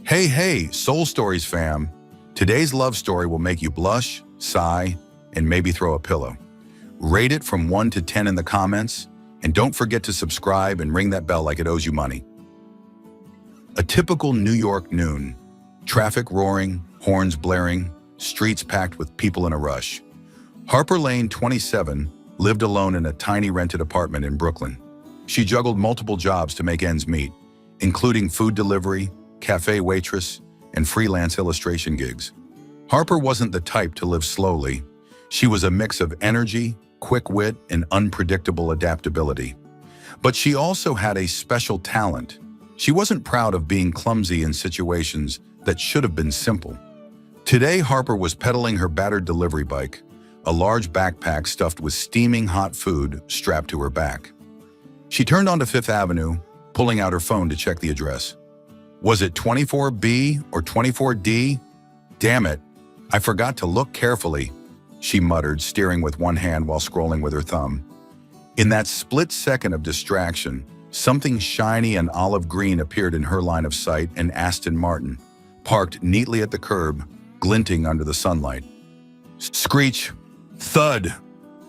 Hey, Soul Stories fam. Today's love story will make you blush, sigh, and maybe throw a pillow. Rate it from 1 to 10 in the comments, and don't forget to subscribe and ring that bell like it owes you money. A typical New York noon. Traffic roaring, horns blaring, streets packed with people in a rush. Harper Lane, 27, lived alone in a tiny rented apartment in Brooklyn. She juggled multiple jobs to make ends meet, including food delivery, cafe waitress, and freelance illustration gigs. Harper wasn't the type to live slowly. She was a mix of energy, quick wit, and unpredictable adaptability. But she also had a special talent. She wasn't proud of being clumsy in situations that should have been simple. Today, Harper was pedaling her battered delivery bike, a large backpack stuffed with steaming hot food strapped to her back. She turned onto Fifth Avenue, pulling out her phone to check the address. Was it 24B or 24D? Damn it, I forgot to look carefully, she muttered, steering with one hand while scrolling with her thumb. In that split second of distraction, something shiny and olive green appeared in her line of sight, an Aston Martin, parked neatly at the curb, glinting under the sunlight. Screech, thud!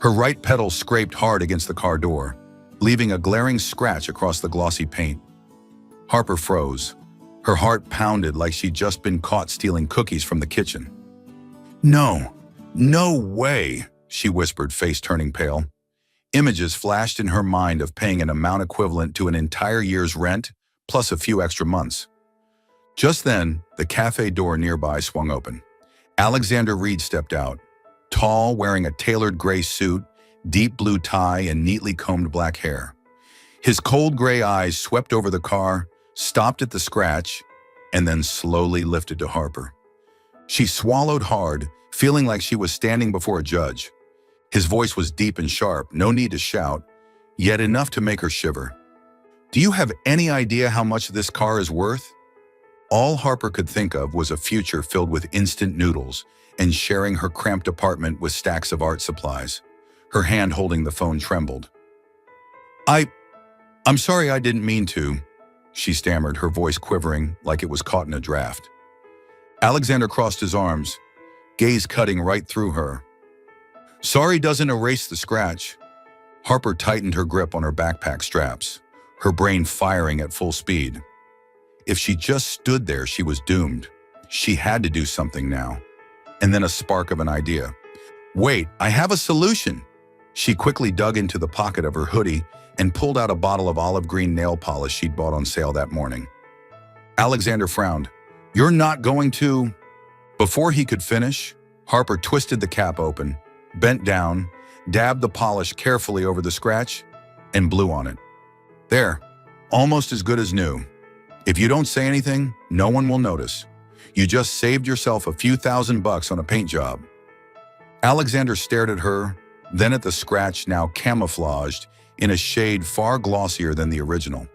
Her right pedal scraped hard against the car door, leaving a glaring scratch across the glossy paint. Harper froze. Her heart pounded like she'd just been caught stealing cookies from the kitchen. No way, she whispered, face turning pale. Images flashed in her mind of paying an amount equivalent to an entire year's rent, plus a few extra months. Just then, the cafe door nearby swung open. Alexander Reed stepped out, tall, wearing a tailored gray suit, deep blue tie, and neatly combed black hair. His cold gray eyes swept over the car, stopped at the scratch, and then slowly lifted to Harper. She swallowed hard, feeling like she was standing before a judge. His voice was deep and sharp, no need to shout, yet enough to make her shiver. Do you have any idea how much this car is worth? All Harper could think of was a future filled with instant noodles and sharing her cramped apartment with stacks of art supplies. Her hand holding the phone trembled. I'm sorry, I didn't mean to, she stammered, her voice quivering like it was caught in a draft. Alexander crossed his arms, gaze cutting right through her. Sorry doesn't erase the scratch. Harper tightened her grip on her backpack straps, her brain firing at full speed. If she just stood there, she was doomed. She had to do something now. And then a spark of an idea. Wait, I have a solution. She quickly dug into the pocket of her hoodie and pulled out a bottle of olive green nail polish she'd bought on sale that morning. Alexander frowned. You're not going to... Before he could finish, Harper twisted the cap open, bent down, dabbed the polish carefully over the scratch, and blew on it. There, almost as good as new. If you don't say anything, no one will notice. You just saved yourself a few $1,000 on a paint job. Alexander stared at her, then at the scratch now camouflaged in a shade far glossier than the original.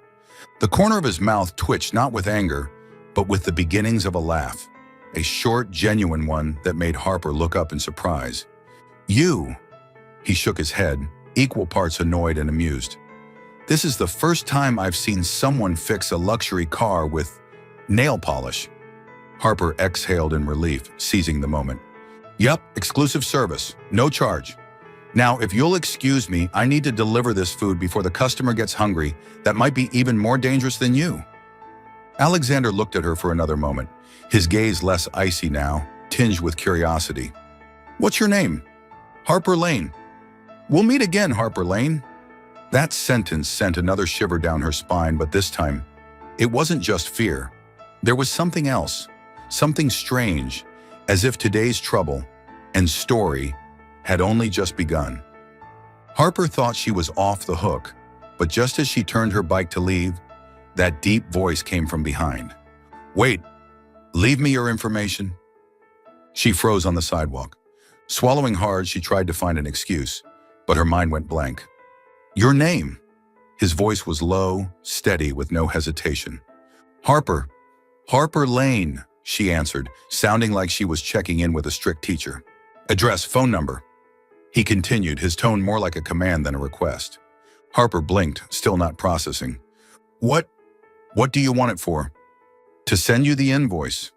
The corner of his mouth twitched not with anger, but with the beginnings of a laugh, a short, genuine one that made Harper look up in surprise. You? He shook his head, equal parts annoyed and amused. This is the first time I've seen someone fix a luxury car with nail polish. Harper exhaled in relief, seizing the moment. Yup, exclusive service, no charge. Now, if you'll excuse me, I need to deliver this food before the customer gets hungry. That might be even more dangerous than you. Alexander looked at her for another moment, his gaze less icy now, tinged with curiosity. What's your name? Harper Lane. We'll meet again, Harper Lane. That sentence sent another shiver down her spine, but this time, it wasn't just fear. There was something else, something strange, as if today's trouble and story had only just begun. Harper thought she was off the hook, but just as she turned her bike to leave, that deep voice came from behind. Wait, leave me your information. She froze on the sidewalk. Swallowing hard, she tried to find an excuse, but her mind went blank. Your name? His voice was low, steady, with no hesitation. Harper Lane, she answered, sounding like she was checking in with a strict teacher. Address, phone number. He continued, his tone more like a command than a request. Harper blinked, still not processing. What do you want it for? To send you the invoice.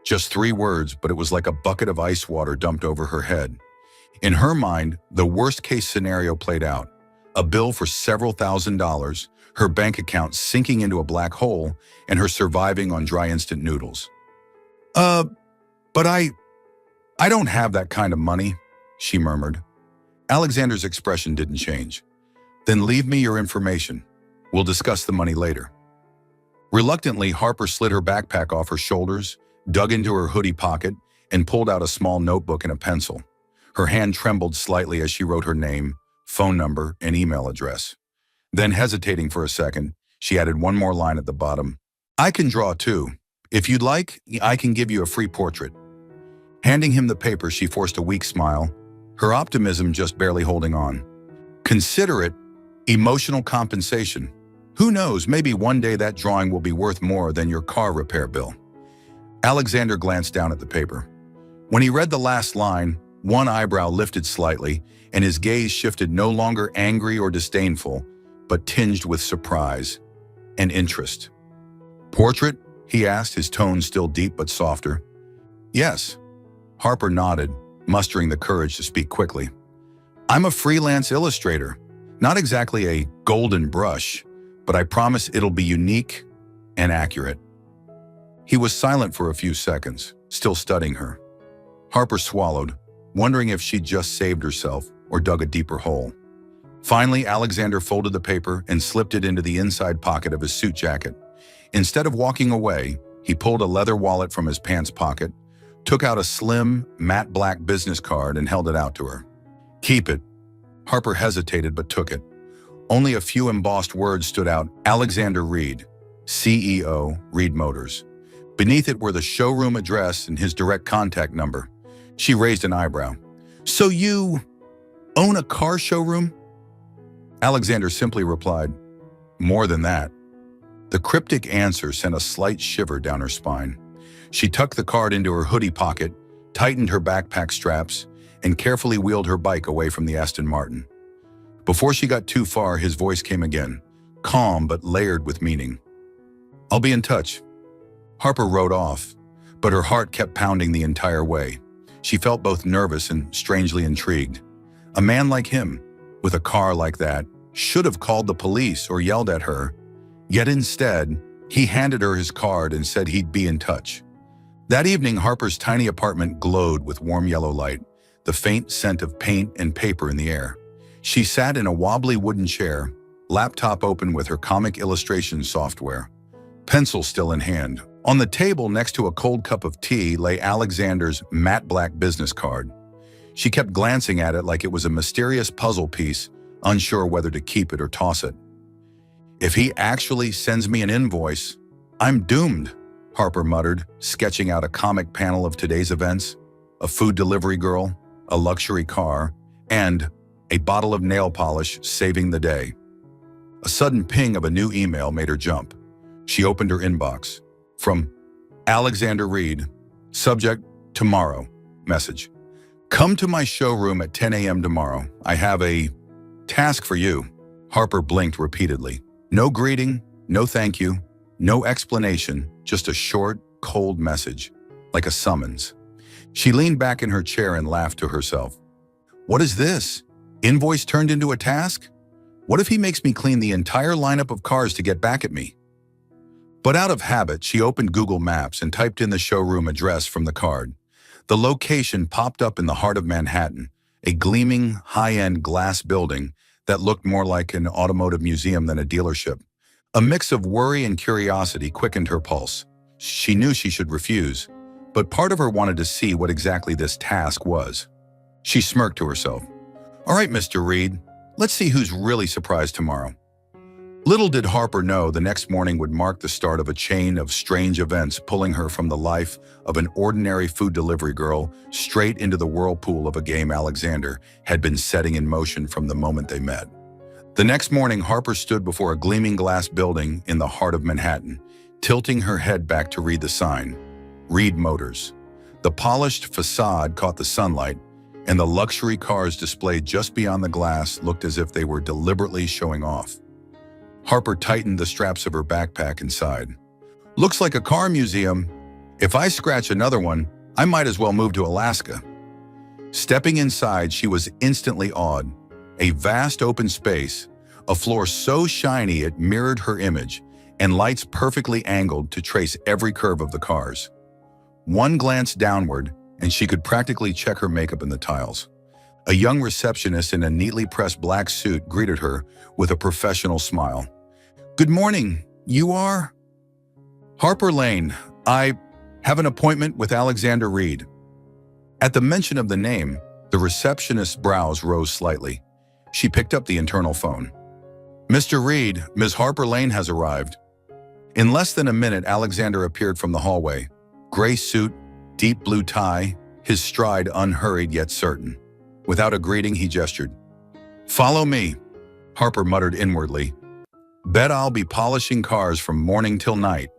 Just 3 words, but it was like a bucket of ice water dumped over her head. In her mind, the worst-case scenario played out. A bill for several $1,000s, her bank account sinking into a black hole, and her surviving on dry instant noodles. But I don't have that kind of money, she murmured. Alexander's expression didn't change. Then leave me your information. We'll discuss the money later. Reluctantly, Harper slid her backpack off her shoulders, dug into her hoodie pocket, and pulled out a small notebook and a pencil. Her hand trembled slightly as she wrote her name, phone number, and email address. Then, hesitating for a second, she added one more line at the bottom. I can draw too. If you'd like, I can give you a free portrait. Handing him the paper, she forced a weak smile, her optimism just barely holding on. Consider it emotional compensation. Who knows, maybe one day that drawing will be worth more than your car repair bill. Alexander glanced down at the paper. When he read the last line, one eyebrow lifted slightly, and his gaze shifted no longer angry or disdainful, but tinged with surprise and interest. Portrait? He asked, his tone still deep but softer. Yes. Harper nodded, mustering the courage to speak quickly. I'm a freelance illustrator. Not exactly a golden brush, but I promise it'll be unique and accurate. He was silent for a few seconds, still studying her. Harper swallowed, wondering if she'd just saved herself or dug a deeper hole. Finally, Alexander folded the paper and slipped it into the inside pocket of his suit jacket. Instead of walking away, he pulled a leather wallet from his pants pocket, took out a slim, matte black business card and held it out to her. Keep it. Harper hesitated but took it. Only a few embossed words stood out. Alexander Reed, CEO, Reed Motors. Beneath it were the showroom address and his direct contact number. She raised an eyebrow. So you own a car showroom? Alexander simply replied, more than that. The cryptic answer sent a slight shiver down her spine. She tucked the card into her hoodie pocket, tightened her backpack straps, and carefully wheeled her bike away from the Aston Martin. Before she got too far, his voice came again, calm but layered with meaning. I'll be in touch. Harper rode off, but her heart kept pounding the entire way. She felt both nervous and strangely intrigued. A man like him, with a car like that, should have called the police or yelled at her, yet instead, he handed her his card and said he'd be in touch. That evening, Harper's tiny apartment glowed with warm yellow light, the faint scent of paint and paper in the air. She sat in a wobbly wooden chair, laptop open with her comic illustration software, pencil still in hand. On the table next to a cold cup of tea lay Alexander's matte black business card. She kept glancing at it like it was a mysterious puzzle piece, unsure whether to keep it or toss it. If he actually sends me an invoice, I'm doomed, Harper muttered, sketching out a comic panel of today's events, a food delivery girl, a luxury car, and a bottle of nail polish saving the day. A sudden ping of a new email made her jump. She opened her inbox. From Alexander Reed, subject, tomorrow, message. Come to my showroom at 10 a.m. tomorrow. I have a task for you. Harper blinked repeatedly. No greeting, no thank you, no explanation, just a short, cold message, like a summons. She leaned back in her chair and laughed to herself. What is this? Invoice turned into a task? What if he makes me clean the entire lineup of cars to get back at me? But out of habit, she opened Google Maps and typed in the showroom address from the card. The location popped up in the heart of Manhattan, a gleaming, high-end glass building that looked more like an automotive museum than a dealership. A mix of worry and curiosity quickened her pulse. She knew she should refuse, but part of her wanted to see what exactly this task was. She smirked to herself. All right, Mr. Reed, let's see who's really surprised tomorrow. Little did Harper know the next morning would mark the start of a chain of strange events pulling her from the life of an ordinary food delivery girl straight into the whirlpool of a game Alexander had been setting in motion from the moment they met. The next morning, Harper stood before a gleaming glass building in the heart of Manhattan, tilting her head back to read the sign, Reed Motors. The polished facade caught the sunlight, and the luxury cars displayed just beyond the glass looked as if they were deliberately showing off. Harper tightened the straps of her backpack and sighed. Looks like a car museum. If I scratch another one, I might as well move to Alaska. Stepping inside, she was instantly awed. A vast open space, a floor so shiny it mirrored her image, and lights perfectly angled to trace every curve of the cars. One glance downward, and she could practically check her makeup in the tiles. A young receptionist in a neatly pressed black suit greeted her with a professional smile. "Good morning. You are?" "Harper Lane. I have an appointment with Alexander Reed." At the mention of the name, the receptionist's brows rose slightly. She picked up the internal phone. "Mr. Reed, Ms. Harper Lane has arrived." In less than a minute, Alexander appeared from the hallway. Gray suit, deep blue tie, his stride unhurried yet certain. Without a greeting, he gestured. "Follow me," Harper muttered inwardly. "Bet I'll be polishing cars from morning till night."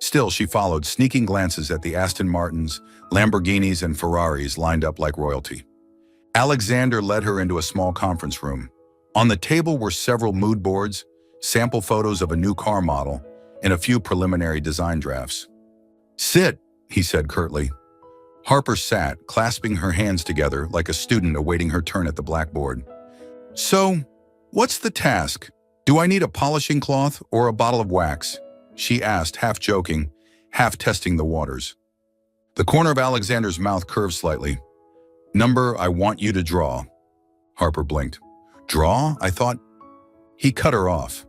Still, she followed, sneaking glances at the Aston Martins, Lamborghinis, and Ferraris lined up like royalty. Alexander led her into a small conference room. On the table were several mood boards, sample photos of a new car model, and a few preliminary design drafts. "Sit," he said curtly. Harper sat, clasping her hands together like a student awaiting her turn at the blackboard. "So, what's the task? Do I need a polishing cloth or a bottle of wax?" she asked, half joking, half testing the waters. The corner of Alexander's mouth curved slightly. "Number I want you to draw." Harper blinked. "Draw? I thought—" He cut her off.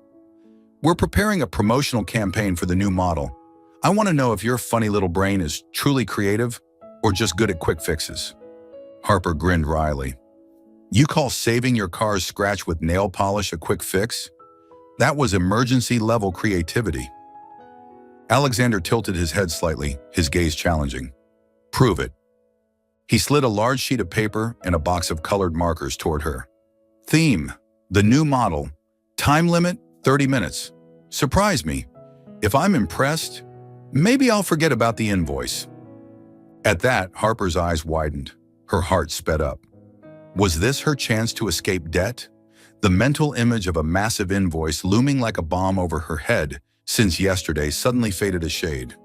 "We're preparing a promotional campaign for the new model. I want to know if your funny little brain is truly creative or just good at quick fixes." Harper grinned wryly. "You call saving your car's scratch with nail polish a quick fix? That was emergency-level creativity." Alexander tilted his head slightly, his gaze challenging. "Prove it." He slid a large sheet of paper and a box of colored markers toward her. "Theme, the new model. Time limit, 30 minutes. Surprise me. If I'm impressed, maybe I'll forget about the invoice." At that, Harper's eyes widened. Her heart sped up. Was this her chance to escape debt? The mental image of a massive invoice looming like a bomb over her head since yesterday suddenly faded a shade.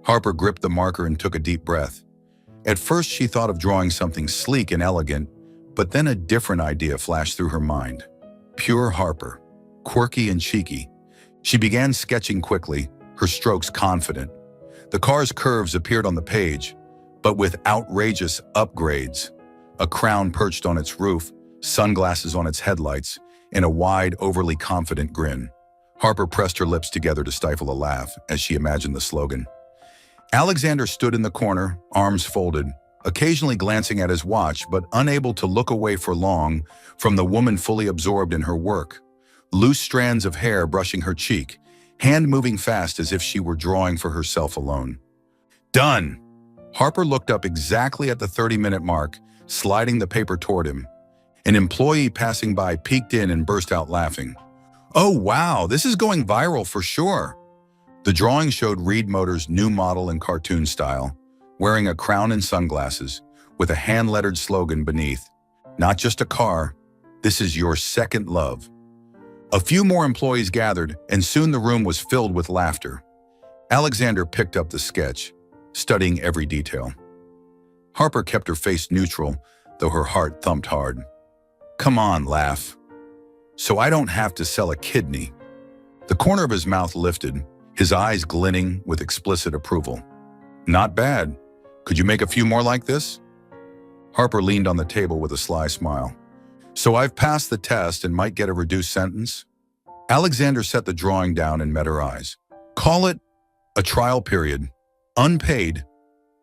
Harper gripped the marker and took a deep breath. At first, she thought of drawing something sleek and elegant, but then a different idea flashed through her mind. Pure Harper, quirky and cheeky. She began sketching quickly, her strokes confident. The car's curves appeared on the page, but with outrageous upgrades. A crown perched on its roof, sunglasses on its headlights, and a wide, overly confident grin. Harper pressed her lips together to stifle a laugh as she imagined the slogan. Alexander stood in the corner, arms folded, occasionally glancing at his watch but unable to look away for long from the woman fully absorbed in her work. Loose strands of hair brushing her cheek, hand moving fast as if she were drawing for herself alone. "Done!" Harper looked up exactly at the 30-minute mark, sliding the paper toward him. An employee passing by peeked in and burst out laughing. "Oh wow, this is going viral for sure." The drawing showed Reed Motors' new model in cartoon style, wearing a crown and sunglasses, with a hand-lettered slogan beneath. "Not just a car, this is your second love." A few more employees gathered, and soon the room was filled with laughter. Alexander picked up the sketch, studying every detail. Harper kept her face neutral, though her heart thumped hard. "Come on, laugh. So I don't have to sell a kidney." The corner of his mouth lifted, his eyes glinting with explicit approval. "Not bad. Could you make a few more like this?" Harper leaned on the table with a sly smile. "So I've passed the test and might get a reduced sentence?" Alexander set the drawing down and met her eyes. "Call it a trial period. Unpaid.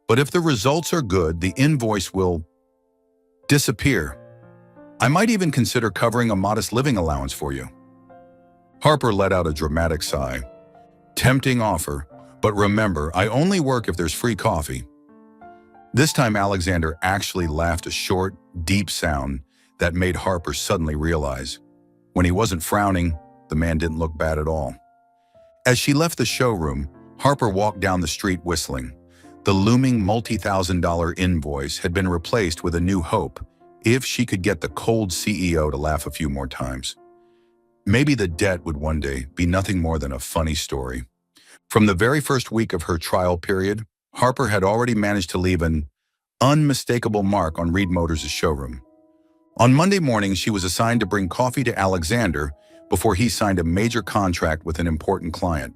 But if the results are good, the invoice will disappear. I might even consider covering a modest living allowance for you." Harper let out a dramatic sigh. "Tempting offer, but remember, I only work if there's free coffee." This time Alexander actually laughed, a short, deep sound that made Harper suddenly realize. When he wasn't frowning, the man didn't look bad at all. As she left the showroom, Harper walked down the street whistling. The looming multi-thousand-dollar invoice had been replaced with a new hope, if she could get the cold CEO to laugh a few more times. Maybe the debt would one day be nothing more than a funny story. From the very first week of her trial period, Harper had already managed to leave an unmistakable mark on Reed Motors' showroom. On Monday morning, she was assigned to bring coffee to Alexander before he signed a major contract with an important client.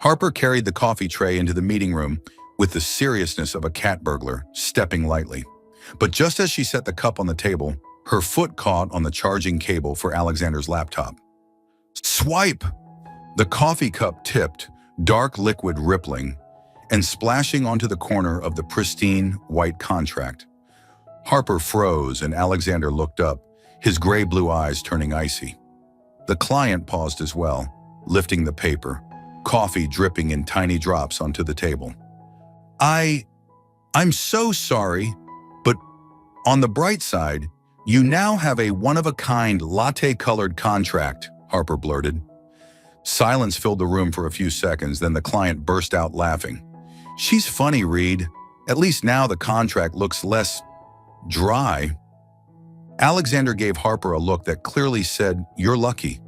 Harper carried the coffee tray into the meeting room with the seriousness of a cat burglar, stepping lightly. But just as she set the cup on the table, her foot caught on the charging cable for Alexander's laptop. Swipe! The coffee cup tipped, dark liquid rippling, and splashing onto the corner of the pristine, white contract. Harper froze and Alexander looked up, his gray-blue eyes turning icy. The client paused as well, lifting the paper, coffee dripping in tiny drops onto the table. I'm so sorry, but on the bright side, you now have a one-of-a-kind latte-colored contract, Harper blurted. Silence filled the room for a few seconds, then the client burst out laughing. She's funny, Reed. At least now the contract looks less dry. Alexander gave Harper a look that clearly said, "You're lucky,"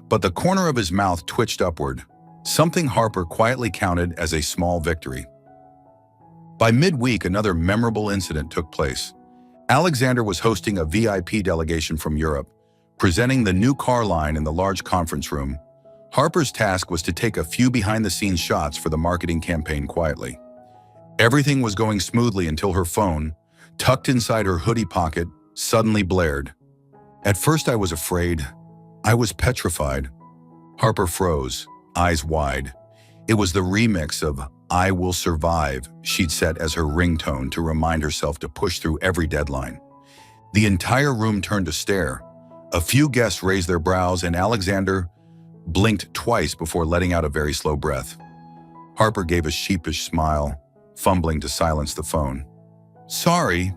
but the corner of his mouth twitched upward, something Harper quietly counted as a small victory. By midweek, another memorable incident took place. Alexander was hosting a VIP delegation from Europe, presenting the new car line in the large conference room. Harper's task was to take a few behind-the-scenes shots for the marketing campaign quietly. Everything was going smoothly until her phone, tucked inside her hoodie pocket, suddenly blared. At first I was afraid. I was petrified. Harper froze, eyes wide. It was the remix of "I Will Survive" she'd set as her ringtone to remind herself to push through every deadline. The entire room turned to stare. A few guests raised their brows and Alexander blinked twice before letting out a very slow breath. Harper gave a sheepish smile, fumbling to silence the phone. Sorry,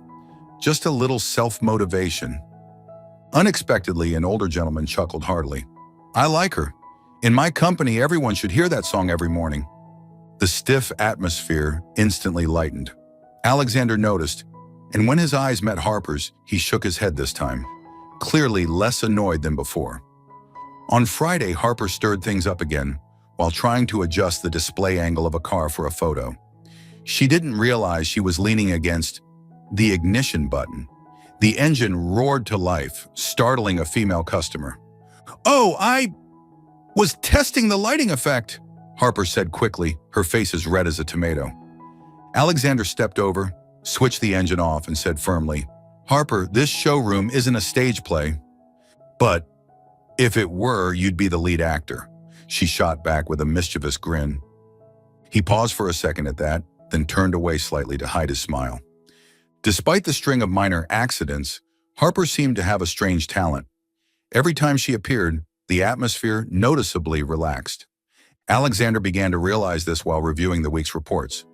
just a little self-motivation. Unexpectedly, an older gentleman chuckled heartily. I like her. In my company, everyone should hear that song every morning. The stiff atmosphere instantly lightened. Alexander noticed, and when his eyes met Harper's, he shook his head this time, clearly less annoyed than before. On Friday, Harper stirred things up again while trying to adjust the display angle of a car for a photo. She didn't realize she was leaning against the ignition button. The engine roared to life, startling a female customer. "Oh, I was testing the lighting effect," Harper said quickly, her face as red as a tomato. Alexander stepped over, switched the engine off, and said firmly, "Harper, this showroom isn't a stage play." "But if it were, you'd be the lead actor," she shot back with a mischievous grin. He paused for a second at that, then turned away slightly to hide his smile. Despite the string of minor accidents, Harper seemed to have a strange talent. Every time she appeared, the atmosphere noticeably relaxed. Alexander began to realize this while reviewing the week's reports.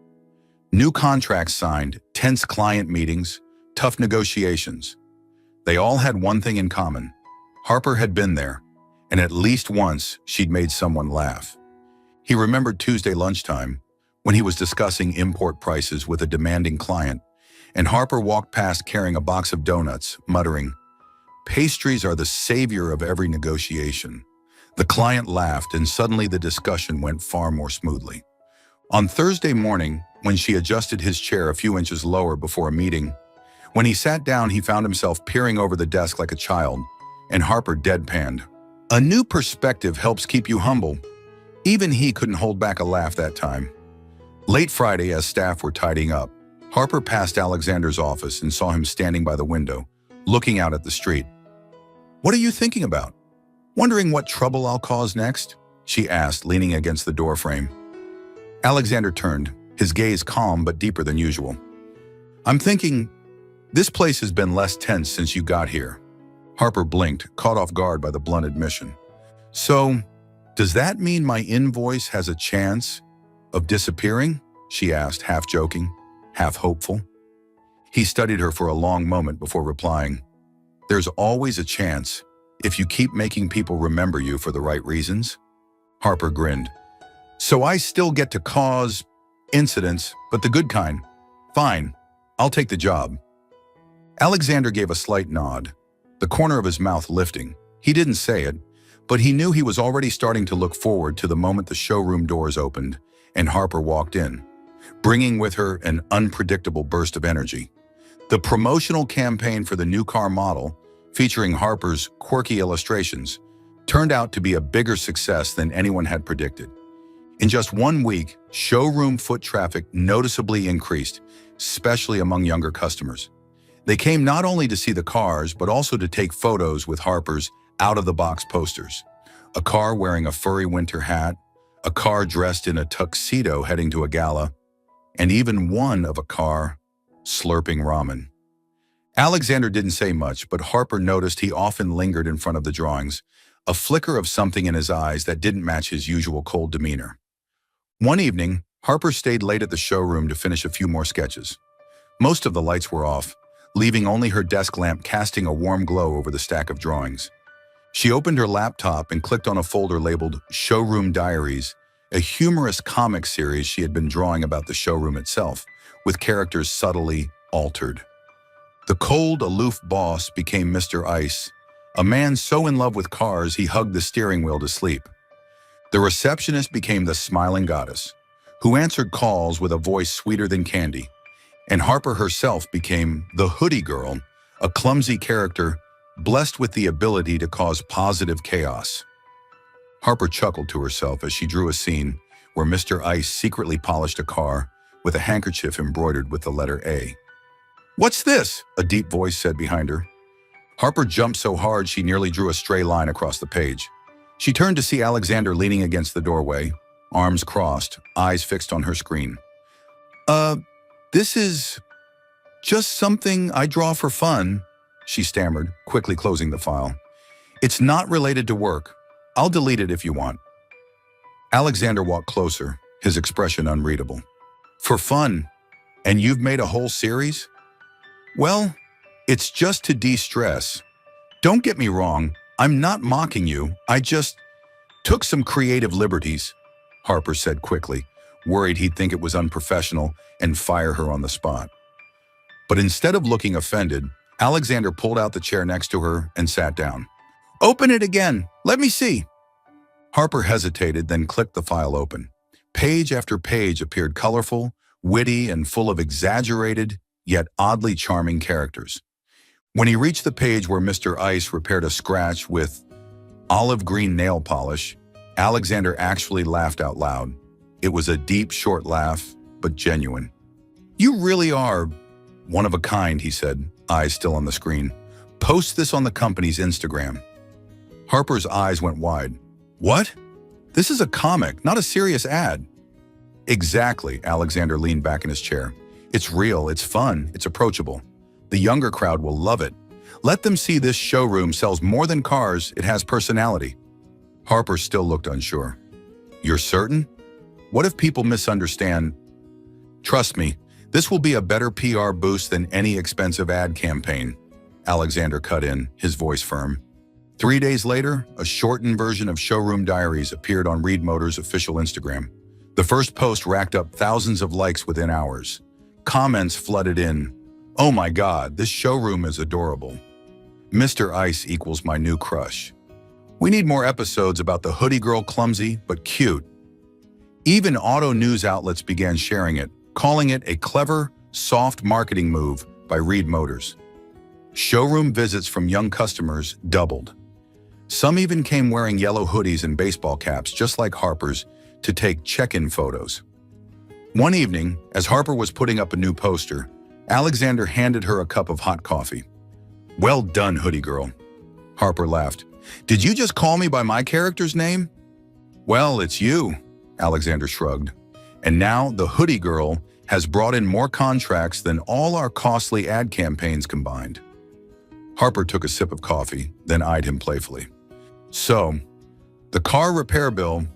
New contracts signed, tense client meetings, tough negotiations. They all had one thing in common. Harper had been there, and at least once she'd made someone laugh. He remembered Tuesday lunchtime when he was discussing import prices with a demanding client, and Harper walked past carrying a box of donuts, muttering, "Pastries are the savior of every negotiation." The client laughed, and suddenly the discussion went far more smoothly. On Thursday morning, when she adjusted his chair a few inches lower before a meeting, when he sat down, he found himself peering over the desk like a child, and Harper deadpanned. "A new perspective helps keep you humble." Even he couldn't hold back a laugh that time. Late Friday, as staff were tidying up, Harper passed Alexander's office and saw him standing by the window, looking out at the street. "What are you thinking about? Wondering what trouble I'll cause next?" she asked, leaning against the doorframe. Alexander turned, his gaze calm but deeper than usual. "I'm thinking, this place has been less tense since you got here." Harper blinked, caught off guard by the blunt admission. "So, does that mean my invoice has a chance of disappearing?" she asked, half joking, half hopeful. He studied her for a long moment before replying, "There's always a chance if you keep making people remember you for the right reasons." Harper grinned. "So I still get to cause incidents, but the good kind. Fine, I'll take the job." Alexander gave a slight nod, the corner of his mouth lifting. He didn't say it, But he knew he was already starting to look forward to the moment the showroom doors opened and Harper walked in, bringing with her an unpredictable burst of energy. The promotional campaign for the new car model, featuring Harper's quirky illustrations, turned out to be a bigger success than anyone had predicted. In just 1 week, showroom foot traffic noticeably increased, especially among younger customers. They came not only to see the cars, but also to take photos with Harper's out-of-the-box posters. A car wearing a furry winter hat, a car dressed in a tuxedo heading to a gala, and even one of a car slurping ramen. Alexander didn't say much, but Harper noticed he often lingered in front of the drawings, a flicker of something in his eyes that didn't match his usual cold demeanor. One evening, Harper stayed late at the showroom to finish a few more sketches. Most of the lights were off, leaving only her desk lamp casting a warm glow over the stack of drawings. She opened her laptop and clicked on a folder labeled Showroom Diaries, a humorous comic series she had been drawing about the showroom itself, with characters subtly altered. The cold, aloof boss became Mr. Ice, a man so in love with cars he hugged the steering wheel to sleep. The receptionist became the smiling goddess, who answered calls with a voice sweeter than candy. And Harper herself became the hoodie girl, a clumsy character blessed with the ability to cause positive chaos. Harper chuckled to herself as she drew a scene where Mr. Ice secretly polished a car with a handkerchief embroidered with the letter A. "What's this?" a deep voice said behind her. Harper jumped so hard she nearly drew a stray line across the page. She turned to see Alexander leaning against the doorway, arms crossed, eyes fixed on her screen. This is just something I draw for fun," she stammered, quickly closing the file. "It's not related to work. I'll delete it if you want." Alexander walked closer, his expression unreadable. "For fun? And you've made a whole series?" "Well, it's just to de-stress. Don't get me wrong, I'm not mocking you. I just took some creative liberties," Harper said quickly, worried he'd think it was unprofessional and fire her on the spot. But instead of looking offended, Alexander pulled out the chair next to her and sat down. "Open it again. Let me see." Harper hesitated, then clicked the file open. Page after page appeared colorful, witty, and full of exaggerated, yet oddly charming characters. When he reached the page where Mr. Ice repaired a scratch with olive green nail polish, Alexander actually laughed out loud. It was a deep, short laugh, but genuine. "You really are one of a kind," he said, eyes still on the screen. "Post this on the company's Instagram." Harper's eyes went wide. "What? This is a comic, not a serious ad." "Exactly," Alexander leaned back in his chair. "It's real, it's fun, it's approachable. The younger crowd will love it. Let them see this showroom sells more than cars, it has personality." Harper still looked unsure. "You're certain? What if people misunderstand?" "Trust me, this will be a better PR boost than any expensive ad campaign," Alexander cut in, his voice firm. 3 days later, a shortened version of Showroom Diaries appeared on Reed Motors' official Instagram. The first post racked up thousands of likes within hours. Comments flooded in. "Oh my God, this showroom is adorable. Mr. Ice equals my new crush. We need more episodes about the hoodie girl, clumsy but cute." Even auto news outlets began sharing it, calling it a clever, soft marketing move by Reed Motors. Showroom visits from young customers doubled. Some even came wearing yellow hoodies and baseball caps, just like Harper's, to take check-in photos. One evening, as Harper was putting up a new poster, Alexander handed her a cup of hot coffee. "Well done, hoodie girl." Harper laughed. "Did you just call me by my character's name?" "Well, it's you," Alexander shrugged. "And now the hoodie girl has brought in more contracts than all our costly ad campaigns combined." Harper took a sip of coffee, then eyed him playfully. "So, the car repair bill,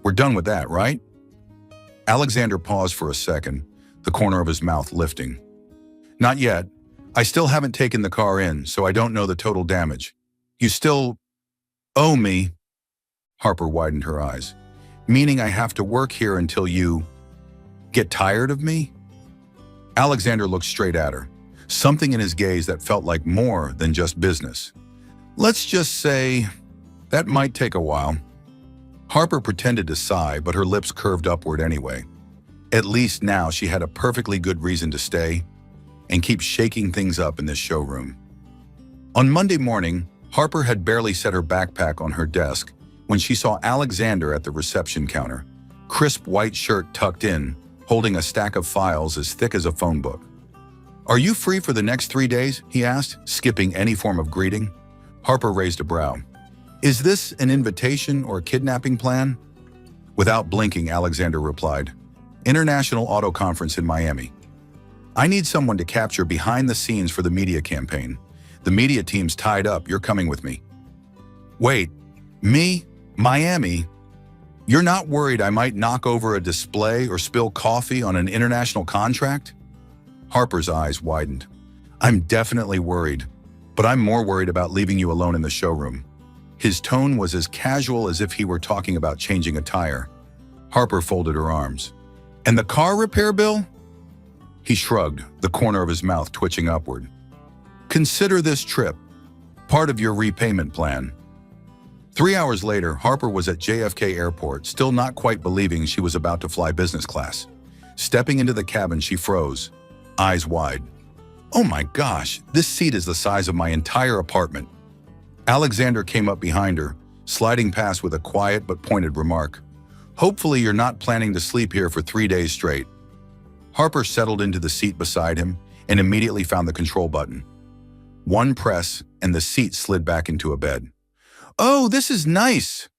we're done with that, right?" Alexander paused for a second, the corner of his mouth lifting. "Not yet. I still haven't taken the car in, so I don't know the total damage. You still owe me." Harper widened her eyes. "Meaning I have to work here until you get tired of me?" Alexander looked straight at her, something in his gaze that felt like more than just business. "Let's just say That might take a while. Harper pretended to sigh, but her lips curved upward anyway. At least now she had a perfectly good reason to stay and keep shaking things up in this showroom. On Monday morning, Harper had barely set her backpack on her desk when she saw Alexander at the reception counter, crisp white shirt tucked in, holding a stack of files as thick as a phone book. "Are you free for the next 3 days?" he asked, skipping any form of greeting. Harper raised a brow. "Is this an invitation or a kidnapping plan?" Without blinking, Alexander replied, "International Auto Conference in Miami. I need someone to capture behind the scenes for the media campaign. The media team's tied up, you're coming with me." "Wait, me? Miami? You're not worried I might knock over a display or spill coffee on an international contract?" Harper's eyes widened. "I'm definitely worried, but I'm more worried about leaving you alone in the showroom." His tone was as casual as if he were talking about changing a tire. Harper folded her arms. "And the car repair bill?" He shrugged, the corner of his mouth twitching upward. "Consider this trip part of your repayment plan." 3 hours later, Harper was at JFK Airport, still not quite believing she was about to fly business class. Stepping into the cabin, she froze, eyes wide. "Oh my gosh, this seat is the size of my entire apartment." Alexander came up behind her, sliding past with a quiet but pointed remark. "Hopefully you're not planning to sleep here for 3 days straight." Harper settled into the seat beside him and immediately found the control button. One press, and the seat slid back into a bed. "Oh, this is nice!"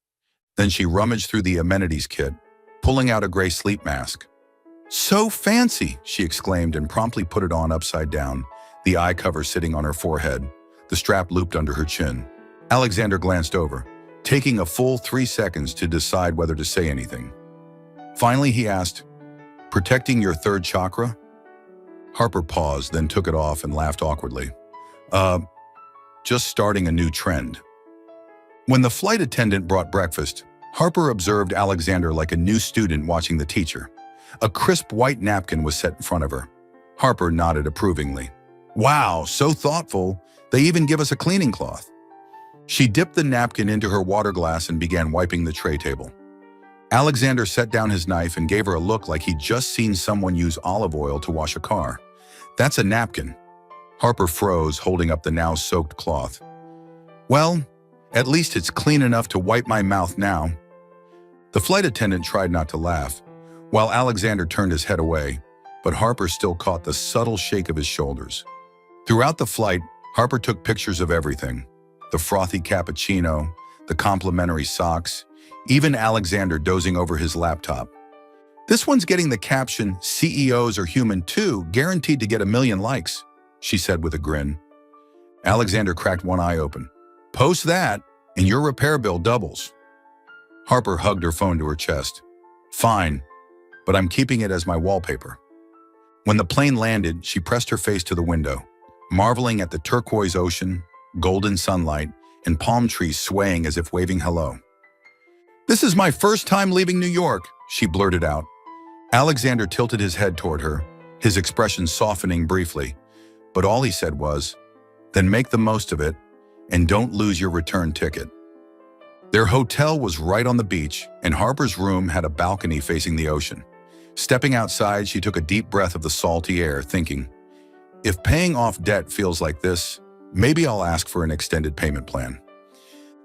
Then she rummaged through the amenities kit, pulling out a gray sleep mask. "So fancy!" she exclaimed and promptly put it on upside down, the eye cover sitting on her forehead, the strap looped under her chin. Alexander glanced over, taking a full 3 seconds to decide whether to say anything. Finally, he asked, "Protecting your third chakra?" Harper paused, then took it off and laughed awkwardly. Just starting a new trend." When the flight attendant brought breakfast, Harper observed Alexander like a new student watching the teacher. A crisp white napkin was set in front of her. Harper nodded approvingly. "Wow, so thoughtful. They even give us a cleaning cloth." She dipped the napkin into her water glass and began wiping the tray table. Alexander set down his knife and gave her a look like he'd just seen someone use olive oil to wash a car. "That's a napkin." Harper froze, holding up the now soaked cloth. "Well, at least it's clean enough to wipe my mouth now." The flight attendant tried not to laugh, while Alexander turned his head away, but Harper still caught the subtle shake of his shoulders. Throughout the flight, Harper took pictures of everything. The frothy cappuccino, the complimentary socks, even Alexander dozing over his laptop. "This one's getting the caption, 'CEOs are human too, guaranteed to get 1 million likes,'" she said with a grin. Alexander cracked one eye open. "Post that, and your repair bill doubles." Harper hugged her phone to her chest. "Fine, but I'm keeping it as my wallpaper." When the plane landed, she pressed her face to the window, marveling at the turquoise ocean, golden sunlight, and palm trees swaying as if waving hello. "This is my first time leaving New York," she blurted out. Alexander tilted his head toward her, his expression softening briefly, but all he said was, "Then make the most of it, and don't lose your return ticket." Their hotel was right on the beach, and Harper's room had a balcony facing the ocean. Stepping outside, she took a deep breath of the salty air, thinking, if paying off debt feels like this, maybe I'll ask for an extended payment plan.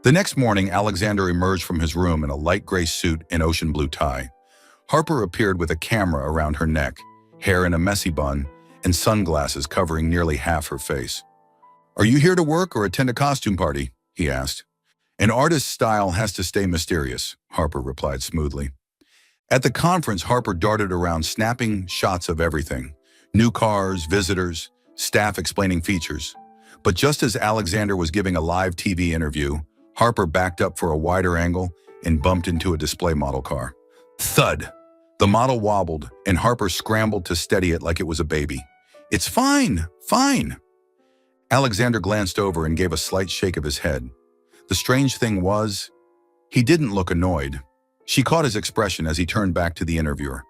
The next morning, Alexander emerged from his room in a light gray suit and ocean blue tie. Harper appeared with a camera around her neck, hair in a messy bun, and sunglasses covering nearly half her face. "Are you here to work or attend a costume party?" he asked. "An artist's style has to stay mysterious," Harper replied smoothly. At the conference, Harper darted around snapping shots of everything. New cars, visitors, staff explaining features. But just as Alexander was giving a live TV interview, Harper backed up for a wider angle and bumped into a display model car. Thud! The model wobbled, and Harper scrambled to steady it like it was a baby. "It's fine, fine." Alexander glanced over and gave a slight shake of his head. The strange thing was, he didn't look annoyed. She caught his expression as he turned back to the interviewer.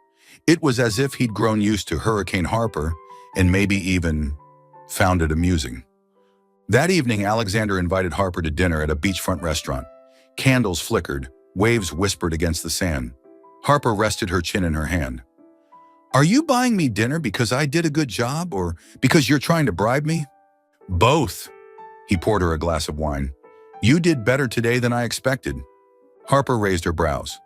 It was as if he'd grown used to Hurricane Harper and maybe even found it amusing. That evening, Alexander invited Harper to dinner at a beachfront restaurant. Candles flickered, waves whispered against the sand. Harper rested her chin in her hand. Are you buying me dinner because I did a good job or because you're trying to bribe me? Both. He poured her a glass of wine. You did better today than I expected. Harper raised her brows.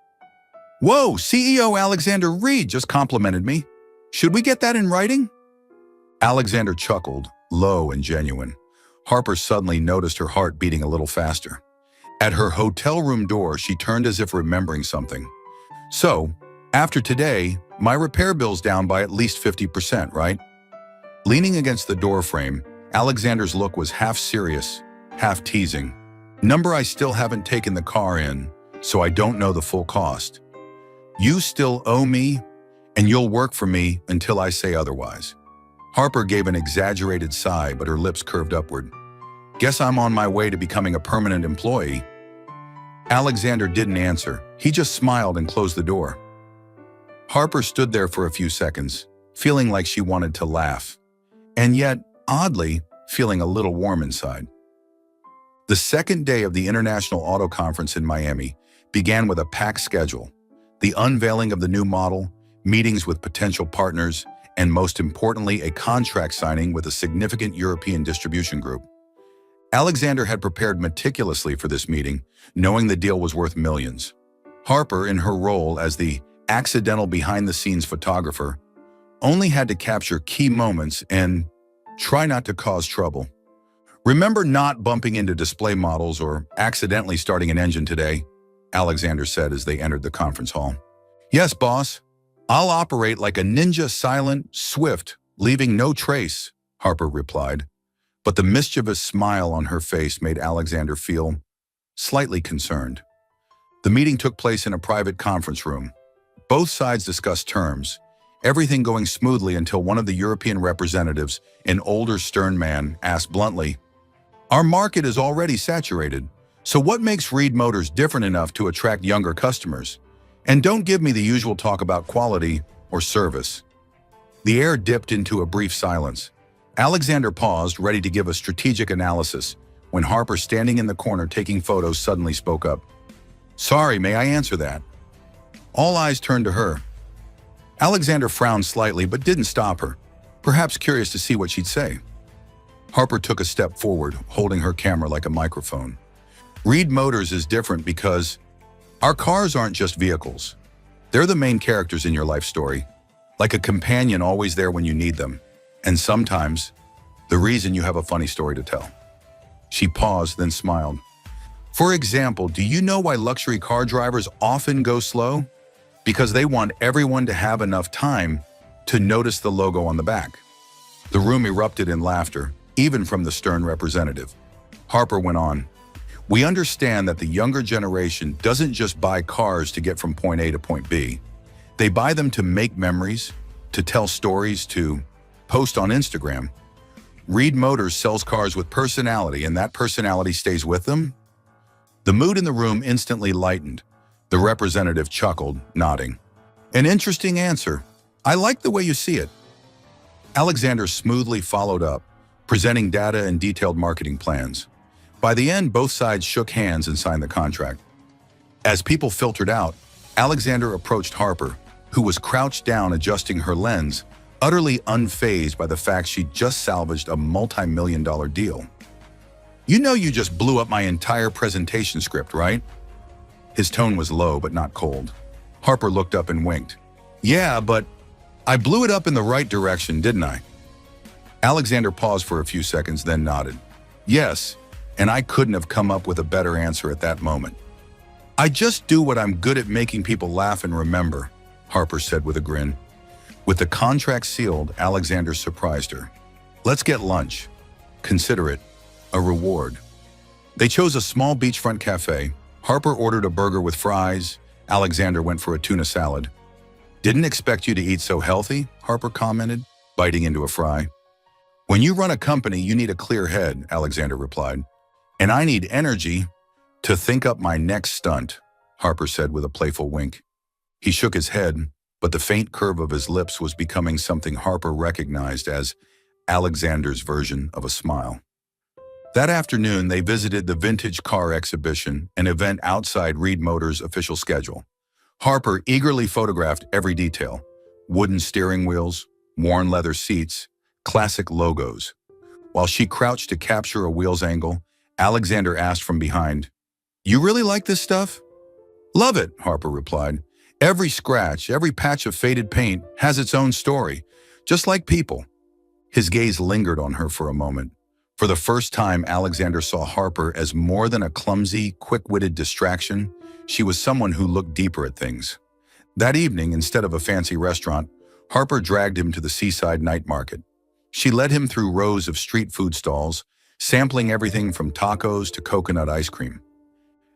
Whoa, CEO Alexander Reed just complimented me. Should we get that in writing? Alexander chuckled, low and genuine. Harper suddenly noticed her heart beating a little faster. At her hotel room door, she turned as if remembering something. So, after today, my repair bill's down by at least 50%, right? Leaning against the door frame, Alexander's look was half serious, half teasing. Number, I still haven't taken the car in, so I don't know the full cost. You still owe me, and you'll work for me until I say otherwise. Harper gave an exaggerated sigh, but her lips curved upward. Guess I'm on my way to becoming a permanent employee. Alexander didn't answer. He just smiled and closed the door. Harper stood there for a few seconds, feeling like she wanted to laugh, and yet, oddly, feeling a little warm inside. The second day of the International Auto Conference in Miami began with a packed schedule, the unveiling of the new model, meetings with potential partners, and most importantly, a contract signing with a significant European distribution group. Alexander had prepared meticulously for this meeting, knowing the deal was worth millions. Harper, in her role as the accidental behind-the-scenes photographer, only had to capture key moments and try not to cause trouble. Remember not bumping into display models or accidentally starting an engine today, Alexander said as they entered the conference hall. Yes, boss. I'll operate like a ninja, silent, swift, leaving no trace, Harper replied. But the mischievous smile on her face made Alexander feel slightly concerned. The meeting took place in a private conference room. Both sides discussed terms, everything going smoothly until one of the European representatives, an older, stern man, asked bluntly, Our market is already saturated, so what makes Reed Motors different enough to attract younger customers? And don't give me the usual talk about quality or service. The air dipped into a brief silence. Alexander paused, ready to give a strategic analysis, when Harper, standing in the corner taking photos, suddenly spoke up. Sorry, may I answer that? All eyes turned to her. Alexander frowned slightly but didn't stop her, perhaps curious to see what she'd say. Harper took a step forward, holding her camera like a microphone. Reed Motors is different because our cars aren't just vehicles. They're the main characters in your life story, like a companion always there when you need them. And sometimes, the reason you have a funny story to tell. She paused, then smiled. For example, do you know why luxury car drivers often go slow? Because they want everyone to have enough time to notice the logo on the back. The room erupted in laughter, even from the stern representative. Harper went on. We understand that the younger generation doesn't just buy cars to get from point A to point B. They buy them to make memories, to tell stories, to post on Instagram. Reed Motors sells cars with personality, and that personality stays with them? The mood in the room instantly lightened. The representative chuckled, nodding. An interesting answer. I like the way you see it. Alexander smoothly followed up, presenting data and detailed marketing plans. By the end, both sides shook hands and signed the contract. As people filtered out, Alexander approached Harper, who was crouched down adjusting her lens, utterly unfazed by the fact she'd just salvaged a multi-million-dollar deal. You know you just blew up my entire presentation script, right? His tone was low but not cold. Harper looked up and winked. Yeah, but I blew it up in the right direction, didn't I? Alexander paused for a few seconds, then nodded. Yes, and I couldn't have come up with a better answer at that moment. I just do what I'm good at, making people laugh and remember, Harper said with a grin. With the contract sealed, Alexander surprised her. Let's get lunch. Consider it a reward. They chose a small beachfront cafe. Harper ordered a burger with fries. Alexander went for a tuna salad. Didn't expect you to eat so healthy, Harper commented, biting into a fry. When you run a company, you need a clear head, Alexander replied. And I need energy to think up my next stunt, Harper said with a playful wink. He shook his head, but the faint curve of his lips was becoming something Harper recognized as Alexander's version of a smile. That afternoon, they visited the vintage car exhibition, an event outside Reed Motors' official schedule. Harper eagerly photographed every detail: wooden steering wheels, worn leather seats, classic logos. While she crouched to capture a wheel's angle, Alexander asked from behind, "You really like this stuff?" "Love it," Harper replied. "Every scratch, every patch of faded paint has its own story, just like people." His gaze lingered on her for a moment. For the first time, Alexander saw Harper as more than a clumsy, quick-witted distraction. She was someone who looked deeper at things. That evening, instead of a fancy restaurant, Harper dragged him to the seaside night market. She led him through rows of street food stalls, sampling everything from tacos to coconut ice cream.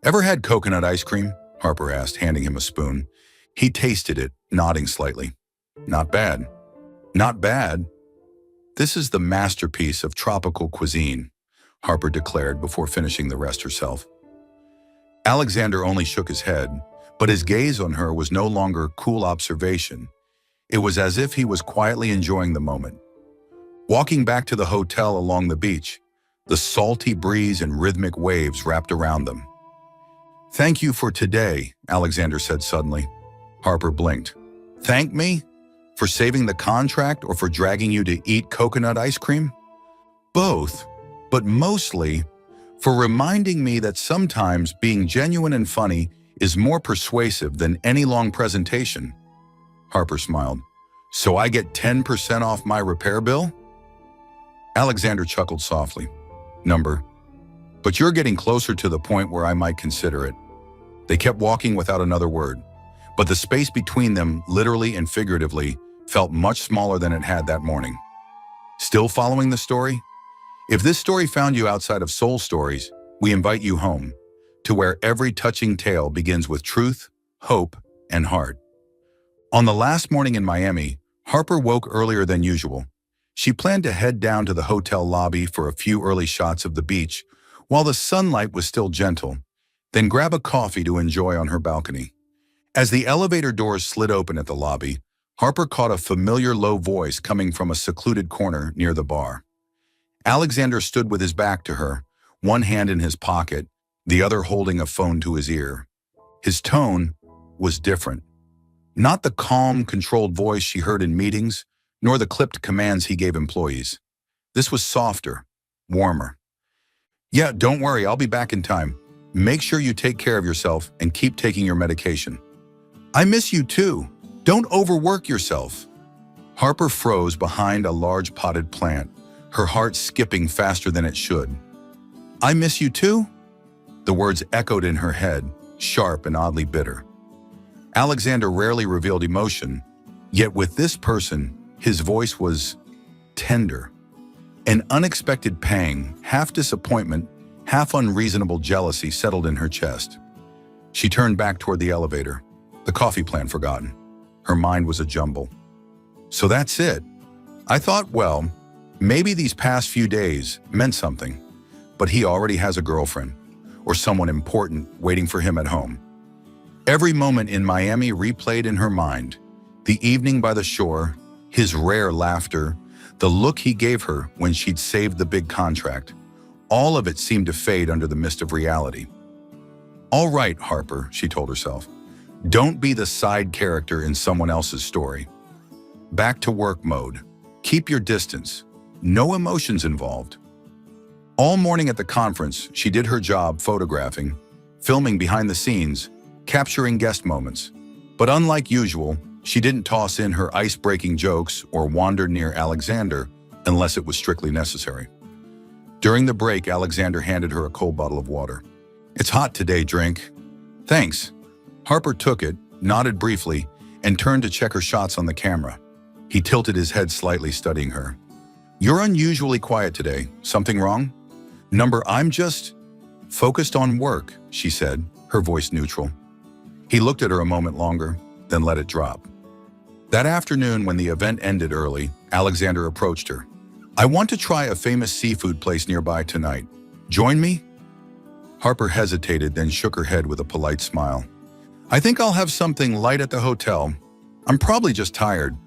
"Ever had coconut ice cream?" Harper asked, handing him a spoon. He tasted it, nodding slightly. "Not bad." "Not bad? This is the masterpiece of tropical cuisine," Harper declared before finishing the rest herself. Alexander only shook his head, but his gaze on her was no longer cool observation. It was as if he was quietly enjoying the moment. Walking back to the hotel along the beach, the salty breeze and rhythmic waves wrapped around them. "Thank you for today," Alexander said suddenly. Harper blinked. "Thank me? For saving the contract or for dragging you to eat coconut ice cream?" "Both, but mostly for reminding me that sometimes being genuine and funny is more persuasive than any long presentation." Harper smiled. "So I get 10% off my repair bill?" Alexander chuckled softly. "Number. But you're getting closer to the point where I might consider it." They kept walking without another word, but the space between them, literally and figuratively, felt much smaller than it had that morning. Still following the story? If this story found you outside of Soul Stories, we invite you home, to where every touching tale begins with truth, hope, and heart. On the last morning in Miami, Harper woke earlier than usual. She planned to head down to the hotel lobby for a few early shots of the beach while the sunlight was still gentle, then grab a coffee to enjoy on her balcony. As the elevator doors slid open at the lobby, Harper caught a familiar low voice coming from a secluded corner near the bar. Alexander stood with his back to her, one hand in his pocket, the other holding a phone to his ear. His tone was different. Not the calm, controlled voice she heard in meetings, nor the clipped commands he gave employees. This was softer, warmer. "Yeah, don't worry, I'll be back in time. Make sure you take care of yourself and keep taking your medication." "I miss you too. Don't overwork yourself." Harper froze behind a large potted plant, her heart skipping faster than it should. "I miss you too?" The words echoed in her head, sharp and oddly bitter. Alexander rarely revealed emotion, yet with this person, his voice was tender. An unexpected pang, half disappointment, half unreasonable jealousy settled in her chest. She turned back toward the elevator, the coffee plan forgotten. Her mind was a jumble. "So that's it. I thought, well, maybe these past few days meant something, but he already has a girlfriend or someone important waiting for him at home." Every moment in Miami replayed in her mind. The evening by the shore, his rare laughter, the look he gave her when she'd saved the big contract. All of it seemed to fade under the mist of reality. "All right, Harper," she told herself. "Don't be the side character in someone else's story. Back to work mode. Keep your distance. No emotions involved." All morning at the conference, she did her job photographing, filming behind the scenes, capturing guest moments. But unlike usual, she didn't toss in her ice-breaking jokes or wander near Alexander unless it was strictly necessary. During the break, Alexander handed her a cold bottle of water. "It's hot today, drink." "Thanks." Harper took it, nodded briefly, and turned to check her shots on the camera. He tilted his head slightly, studying her. "You're unusually quiet today. Something wrong?" "Number, I'm just focused on work," she said, her voice neutral. He looked at her a moment longer, then let it drop. That afternoon, when the event ended early, Alexander approached her. "I want to try a famous seafood place nearby tonight. Join me?" Harper hesitated, then shook her head with a polite smile. "I think I'll have something light at the hotel. I'm probably just tired."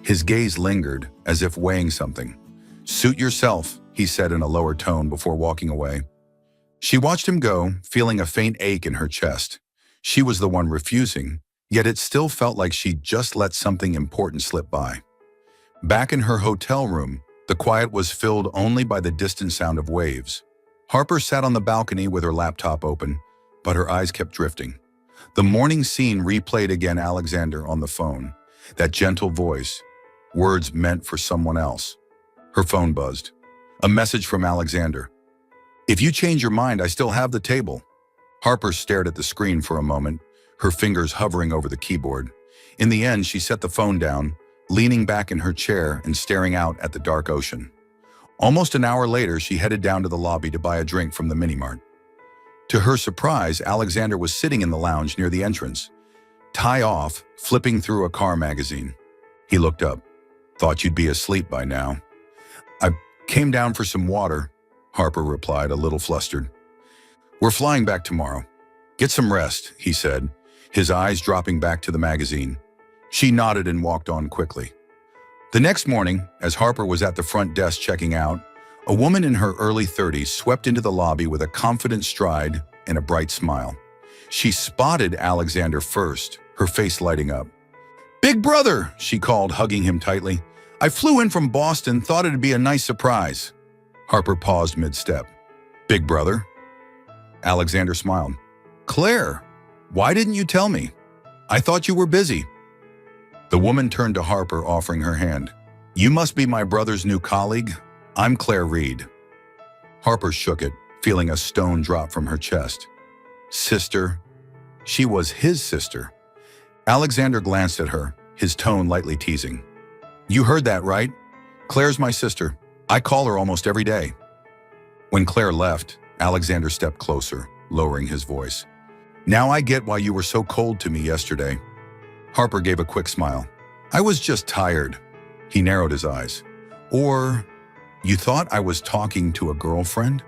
His gaze lingered, as if weighing something. "Suit yourself," he said in a lower tone before walking away. She watched him go, feeling a faint ache in her chest. She was the one refusing, yet it still felt like she'd just let something important slip by. Back in her hotel room, the quiet was filled only by the distant sound of waves. Harper sat on the balcony with her laptop open, but her eyes kept drifting. The morning scene replayed again. Alexander on the phone. That gentle voice. Words meant for someone else. Her phone buzzed. A message from Alexander. "If you change your mind, I still have the table." Harper stared at the screen for a moment, her fingers hovering over the keyboard. In the end, she set the phone down, leaning back in her chair and staring out at the dark ocean. Almost an hour later, she headed down to the lobby to buy a drink from the mini-mart. To her surprise, Alexander was sitting in the lounge near the entrance, tie off, flipping through a car magazine. He looked up. "Thought you'd be asleep by now." "I came down for some water," Harper replied, a little flustered. "We're flying back tomorrow. Get some rest," he said, his eyes dropping back to the magazine. She nodded and walked on quickly. The next morning, as Harper was at the front desk checking out, a woman in her early 30s swept into the lobby with a confident stride and a bright smile. She spotted Alexander first, her face lighting up. "Big brother," she called, hugging him tightly. "I flew in from Boston, thought it'd be a nice surprise." Harper paused mid-step. "Big brother?" Alexander smiled. "Claire, why didn't you tell me? I thought you were busy." The woman turned to Harper, offering her hand. "You must be my brother's new colleague. I'm Claire Reed." Harper shook it, feeling a stone drop from her chest. Sister. She was his sister. Alexander glanced at her, his tone lightly teasing. "You heard that, right? Claire's my sister. I call her almost every day." When Claire left, Alexander stepped closer, lowering his voice. "Now I get why you were so cold to me yesterday." Harper gave a quick smile. "I was just tired." He narrowed his eyes. "Or you thought I was talking to a girlfriend?"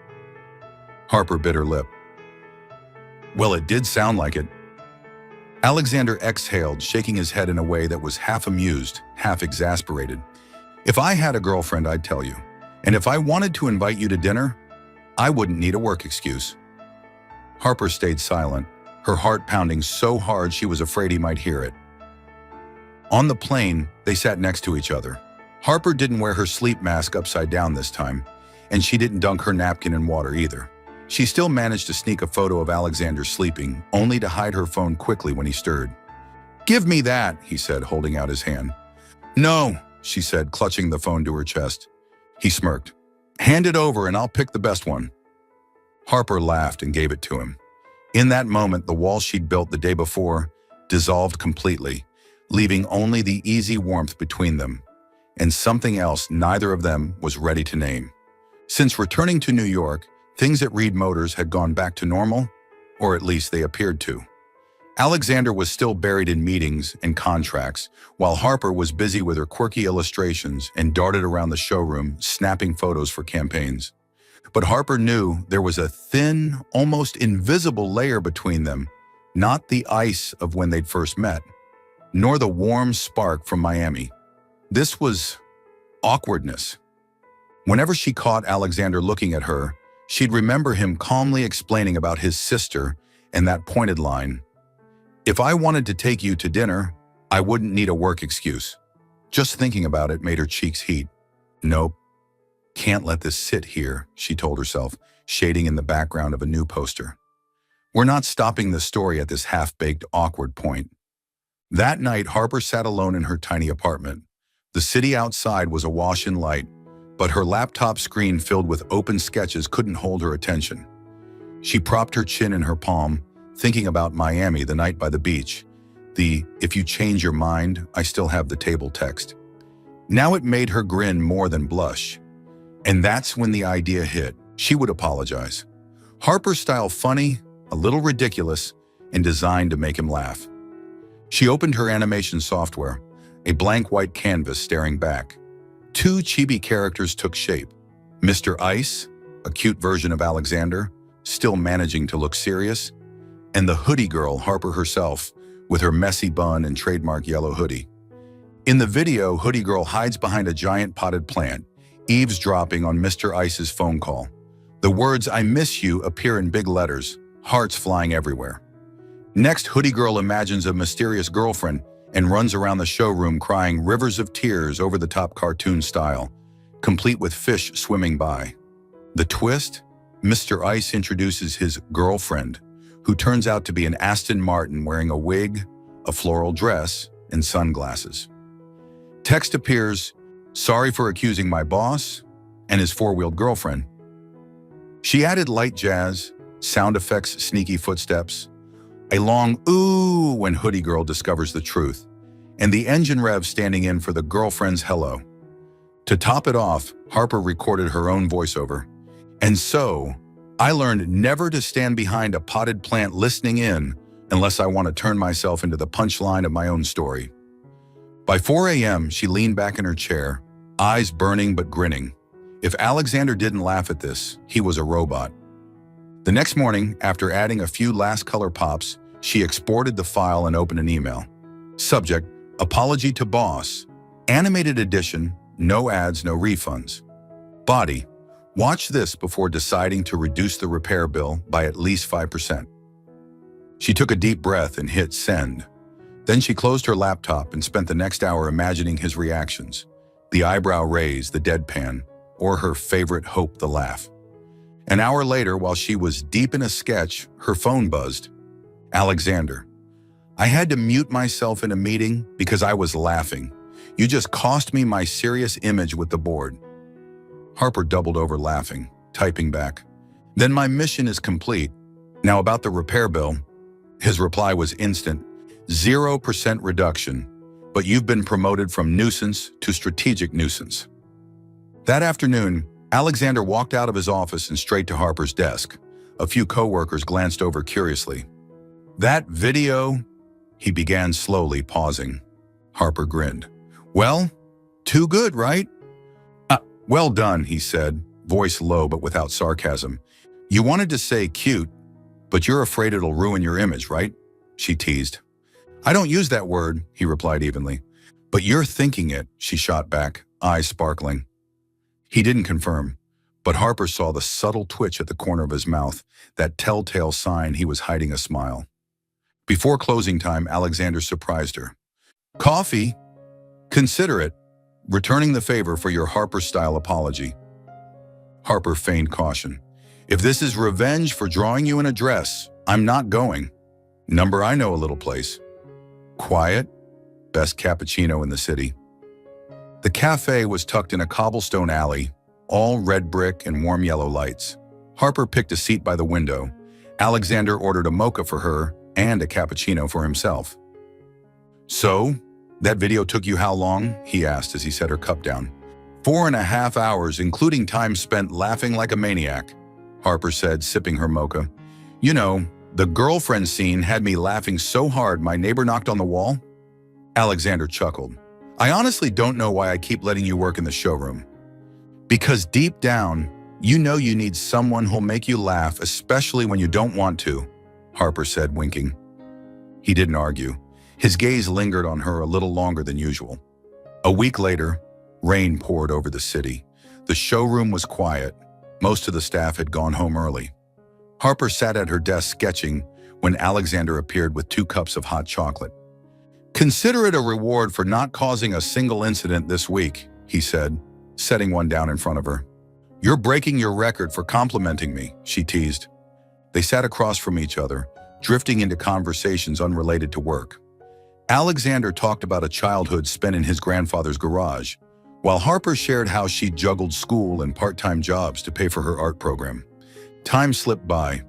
Harper bit her lip. "Well, it did sound like it." Alexander exhaled, shaking his head in a way that was half amused, half exasperated. "If I had a girlfriend, I'd tell you. And if I wanted to invite you to dinner, I wouldn't need a work excuse." Harper stayed silent, her heart pounding so hard she was afraid he might hear it. On the plane, they sat next to each other. Harper didn't wear her sleep mask upside down this time, and she didn't dunk her napkin in water either. She still managed to sneak a photo of Alexander sleeping, only to hide her phone quickly when he stirred. "Give me that," he said, holding out his hand. "No," she said, clutching the phone to her chest. He smirked. "Hand it over and I'll pick the best one." Harper laughed and gave it to him. In that moment, the wall she'd built the day before dissolved completely, leaving only the easy warmth between them, and something else neither of them was ready to name. Since returning to New York, things at Reed Motors had gone back to normal, or at least they appeared to. Alexander was still buried in meetings and contracts, while Harper was busy with her quirky illustrations and darted around the showroom, snapping photos for campaigns. But Harper knew there was a thin, almost invisible layer between them, not the ice of when they'd first met, nor the warm spark from Miami. This was awkwardness. Whenever she caught Alexander looking at her, she'd remember him calmly explaining about his sister and that pointed line, "If I wanted to take you to dinner, I wouldn't need a work excuse." Just thinking about it made her cheeks heat. "Nope, can't let this sit here," she told herself, shading in the background of a new poster. "We're not stopping the story at this half-baked, awkward point." That night, Harper sat alone in her tiny apartment. The city outside was awash in light, but her laptop screen filled with open sketches couldn't hold her attention. She propped her chin in her palm, thinking about Miami the night by the beach, the "if you change your mind, I still have the table" text. Now it made her grin more than blush. And that's when the idea hit. She would apologize. Harper's style funny, a little ridiculous, and designed to make him laugh. She opened her animation software, a blank white canvas staring back. Two chibi characters took shape. Mr. Ice, a cute version of Alexander, still managing to look serious, and the hoodie girl, Harper herself, with her messy bun and trademark yellow hoodie. In the video, Hoodie Girl hides behind a giant potted plant, eavesdropping on Mr. Ice's phone call. The words "I miss you" appear in big letters, hearts flying everywhere. Next, Hoodie Girl imagines a mysterious girlfriend and runs around the showroom crying rivers of tears over-the-top cartoon style, complete with fish swimming by. The twist? Mr. Ice introduces his girlfriend, who turns out to be an Aston Martin wearing a wig, a floral dress, and sunglasses. Text appears, "Sorry for accusing my boss," and his four-wheeled girlfriend. She added light jazz, sound effects, sneaky footsteps, a long ooh when Hoodie Girl discovers the truth, and the engine rev standing in for the girlfriend's hello. To top it off, Harper recorded her own voiceover. "And so, I learned never to stand behind a potted plant listening in unless I want to turn myself into the punchline of my own story." By 4 a.m., she leaned back in her chair, eyes burning but grinning. If Alexander didn't laugh at this, he was a robot. The next morning, after adding a few last color pops, she exported the file and opened an email. Subject: Apology to boss. Animated edition, no ads, no refunds. Body: Watch this before deciding to reduce the repair bill by at least 5%. She took a deep breath and hit send. Then she closed her laptop and spent the next hour imagining his reactions. The eyebrow raise, the deadpan, or her favorite hope, the laugh. An hour later, while she was deep in a sketch, her phone buzzed. "Alexander, I had to mute myself in a meeting because I was laughing. You just cost me my serious image with the board." Harper doubled over laughing, typing back, "Then my mission is complete. Now about the repair bill." His reply was instant, 0% reduction, but you've been promoted from nuisance to strategic nuisance. That afternoon, Alexander walked out of his office and straight to Harper's desk. A few coworkers glanced over curiously. "That video," he began slowly, pausing. Harper grinned. "Well, too good, right?" Well done," he said, voice low but without sarcasm. "You wanted to say cute, but you're afraid it'll ruin your image, right?" she teased. "I don't use that word," he replied evenly. "But you're thinking it," she shot back, eyes sparkling. He didn't confirm, but Harper saw the subtle twitch at the corner of his mouth, that telltale sign he was hiding a smile. Before closing time, Alexander surprised her. "Coffee? Consider it. Returning the favor for your Harper-style apology." Harper feigned caution. "If this is revenge for drawing you in a dress, I'm not going. Number, I know a little place. Quiet, best cappuccino in the city." The cafe was tucked in a cobblestone alley, all red brick and warm yellow lights. Harper picked a seat by the window. Alexander ordered a mocha for her and a cappuccino for himself. "So, that video took you how long?" he asked as he set her cup down. 4.5 hours, including time spent laughing like a maniac," Harper said, sipping her mocha. "You know, the girlfriend scene had me laughing so hard my neighbor knocked on the wall." Alexander chuckled. "I honestly don't know why I keep letting you work in the showroom. Because deep down, you know you need someone who'll make you laugh, especially when you don't want to," Harper said, winking. He didn't argue. His gaze lingered on her a little longer than usual. A week later, rain poured over the city. The showroom was quiet. Most of the staff had gone home early. Harper sat at her desk sketching when Alexander appeared with 2 cups of hot chocolate. "Consider it a reward for not causing a single incident this week," he said, setting one down in front of her. "You're breaking your record for complimenting me," she teased. They sat across from each other, drifting into conversations unrelated to work. Alexander talked about a childhood spent in his grandfather's garage, while Harper shared how she juggled school and part-time jobs to pay for her art program. Time slipped by.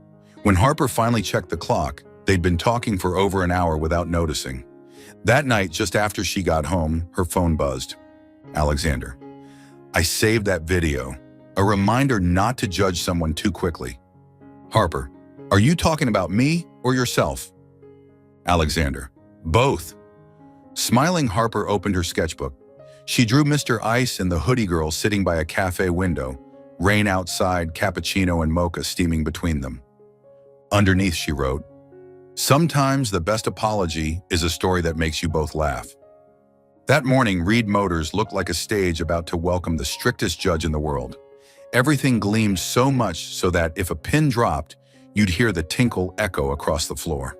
When Harper finally checked the clock, they'd been talking for over an hour without noticing. That night, just after she got home, her phone buzzed. "Alexander, I saved that video. A reminder not to judge someone too quickly." Harper, "Are you talking about me or yourself?" Alexander, "Both." Smiling, Harper opened her sketchbook. She drew Mr. Ice and the hoodie girl sitting by a cafe window, rain outside, cappuccino and mocha steaming between them. Underneath, she wrote, "Sometimes the best apology is a story that makes you both laugh." That morning, Reed Motors looked like a stage about to welcome the strictest judge in the world. Everything gleamed so much so that if a pin dropped, you'd hear the tinkle echo across the floor.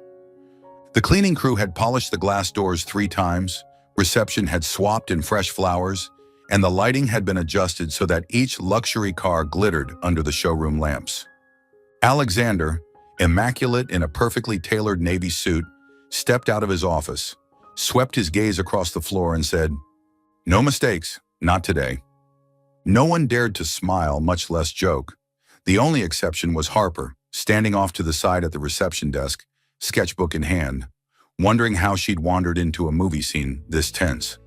The cleaning crew had polished the glass doors 3 times, reception had swapped in fresh flowers, and the lighting had been adjusted so that each luxury car glittered under the showroom lamps. Alexander, immaculate in a perfectly tailored navy suit, stepped out of his office, swept his gaze across the floor and said, "No mistakes, not today." No one dared to smile, much less joke. The only exception was Harper, standing off to the side at the reception desk, sketchbook in hand, wondering how she'd wandered into a movie scene this tense.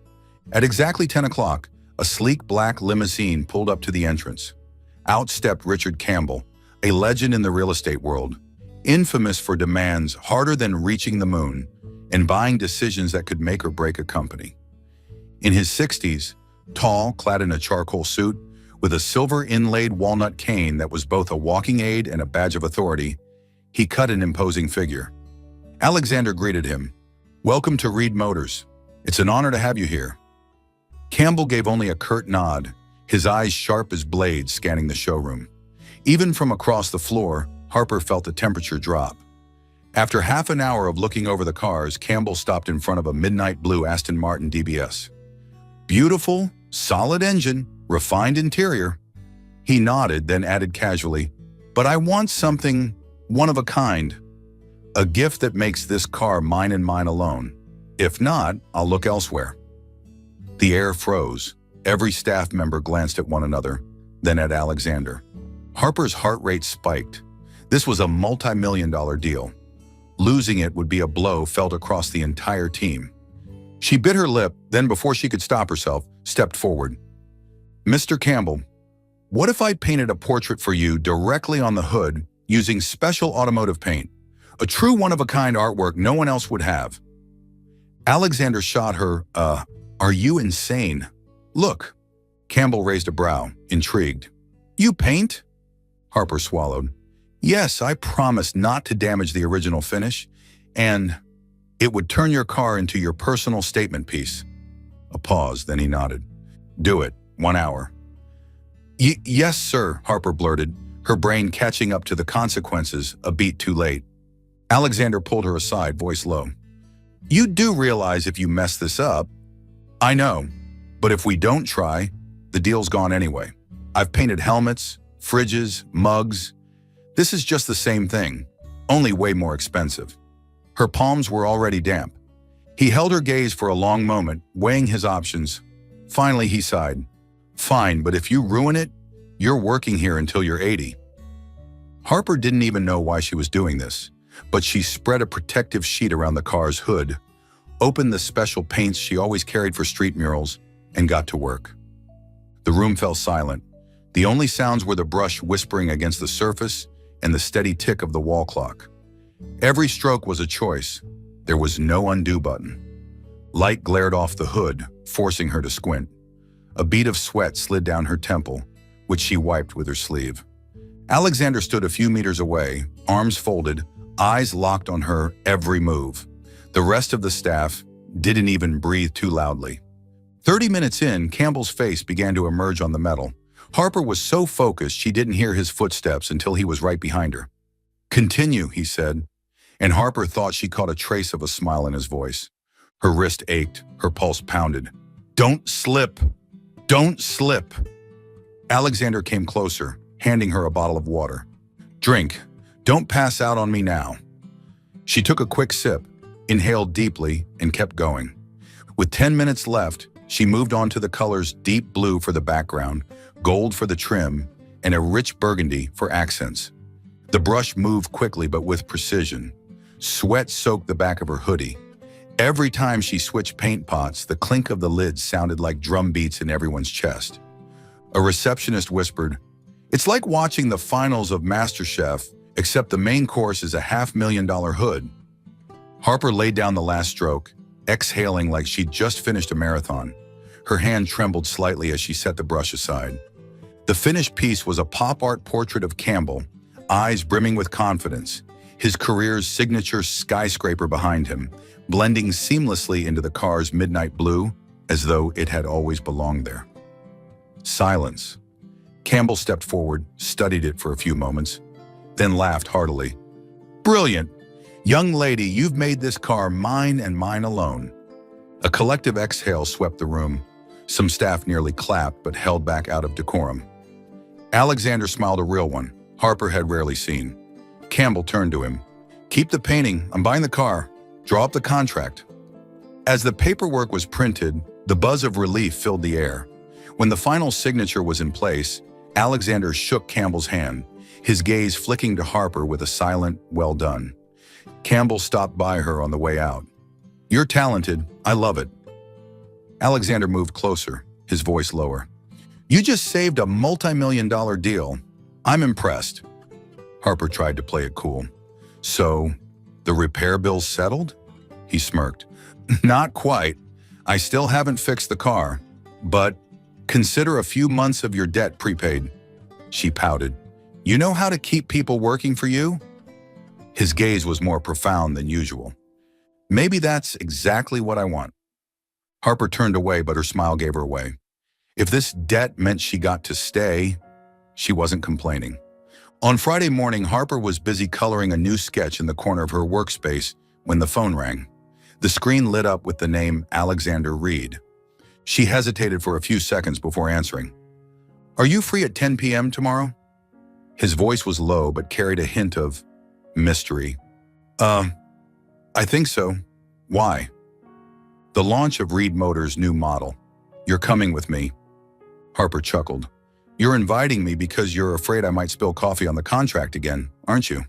At exactly 10 o'clock, a sleek black limousine pulled up to the entrance. Out stepped Richard Campbell, a legend in the real estate world, infamous for demands harder than reaching the moon and buying decisions that could make or break a company. In his 60s, tall, clad in a charcoal suit, with a silver inlaid walnut cane that was both a walking aid and a badge of authority, he cut an imposing figure. Alexander greeted him. "Welcome to Reed Motors. It's an honor to have you here." Campbell gave only a curt nod, his eyes sharp as blades scanning the showroom. Even from across the floor, Harper felt the temperature drop. After half an hour of looking over the cars, Campbell stopped in front of a midnight blue Aston Martin DBS. Beautiful, solid engine, refined interior. He nodded, then added casually, "But I want something one of a kind. A gift that makes this car mine and mine alone. If not, I'll look elsewhere." The air froze. Every staff member glanced at one another, then at Alexander. Harper's heart rate spiked. This was a multi-million-dollar deal. Losing it would be a blow felt across the entire team. She bit her lip, then before she could stop herself, stepped forward. "Mr. Campbell, what if I painted a portrait for you directly on the hood using special automotive paint? A true one-of-a-kind artwork no one else would have." Alexander shot her, "Are you insane? Look." Campbell raised a brow, intrigued. "You paint?" Harper swallowed. "Yes, I promise not to damage the original finish, and it would turn your car into your personal statement piece." A pause, then he nodded. "Do it. 1 hour." Yes, sir," Harper blurted, her brain catching up to the consequences a beat too late. Alexander pulled her aside, voice low. "You do realize if you mess this up—" "I know, but if we don't try, the deal's gone anyway. I've painted helmets, fridges, mugs. This is just the same thing, only way more expensive." Her palms were already damp. He held her gaze for a long moment, weighing his options. Finally, he sighed. "Fine, but if you ruin it, you're working here until you're 80. Harper didn't even know why she was doing this, but she spread a protective sheet around the car's hood, opened the special paints she always carried for street murals, and got to work. The room fell silent. The only sounds were the brush whispering against the surface and the steady tick of the wall clock. Every stroke was a choice. There was no undo button. Light glared off the hood, forcing her to squint. A bead of sweat slid down her temple, which she wiped with her sleeve. Alexander stood a few meters away, arms folded, eyes locked on her every move. The rest of the staff didn't even breathe too loudly. 30 minutes in, Campbell's face began to emerge on the metal. Harper was so focused she didn't hear his footsteps until he was right behind her. "Continue," he said, and Harper thought she caught a trace of a smile in his voice. Her wrist ached, her pulse pounded. "Don't slip! Don't slip!" Alexander came closer, handing her a bottle of water. "Drink. Don't pass out on me now." She took a quick sip, inhaled deeply, and kept going. With 10 minutes left, she moved on to the colors deep blue for the background, gold for the trim, and a rich burgundy for accents. The brush moved quickly but with precision. Sweat soaked the back of her hoodie. Every time she switched paint pots, the clink of the lids sounded like drum beats in everyone's chest. A receptionist whispered, "It's like watching the finals of MasterChef, except the main course is a $500,000 hood." Harper laid down the last stroke, exhaling like she'd just finished a marathon. Her hand trembled slightly as she set the brush aside. The finished piece was a pop art portrait of Campbell, eyes brimming with confidence, his career's signature skyscraper behind him, blending seamlessly into the car's midnight blue. as though it had always belonged there. Silence. Campbell stepped forward, studied it for a few moments, then laughed heartily. Brilliant! Young lady, you've made this car mine and mine alone. A collective exhale swept the room. Some staff nearly clapped but held back out of decorum. Alexander smiled, a real one Harper had rarely seen. Campbell turned to him. Keep the painting, I'm buying the car. Draw up the contract. As the paperwork was printed, the buzz of relief filled the air. When the final signature was in place, Alexander shook Campbell's hand, his gaze flicking to Harper with a silent, well done. Campbell stopped by her on the way out. You're talented, I love it. Alexander moved closer, his voice lower. You just saved a multi-million-dollar deal. I'm impressed. Harper tried to play it cool. So, the repair bill's settled? He smirked. Not quite. I still haven't fixed the car, but consider a few months of your debt prepaid. She pouted. You know how to keep people working for you? His gaze was more profound than usual. Maybe that's exactly what I want. Harper turned away, but her smile gave her away. If this debt meant she got to stay, she wasn't complaining. On Friday morning, Harper was busy coloring a new sketch in the corner of her workspace when the phone rang. The screen lit up with the name Alexander Reed. She hesitated for a few seconds before answering. Are you free at 10 p.m. tomorrow? His voice was low but carried a hint of mystery. I think so. Why? The launch of Reed Motors' new model. You're coming with me. Harper chuckled. You're inviting me because you're afraid I might spill coffee on the contract again, aren't you?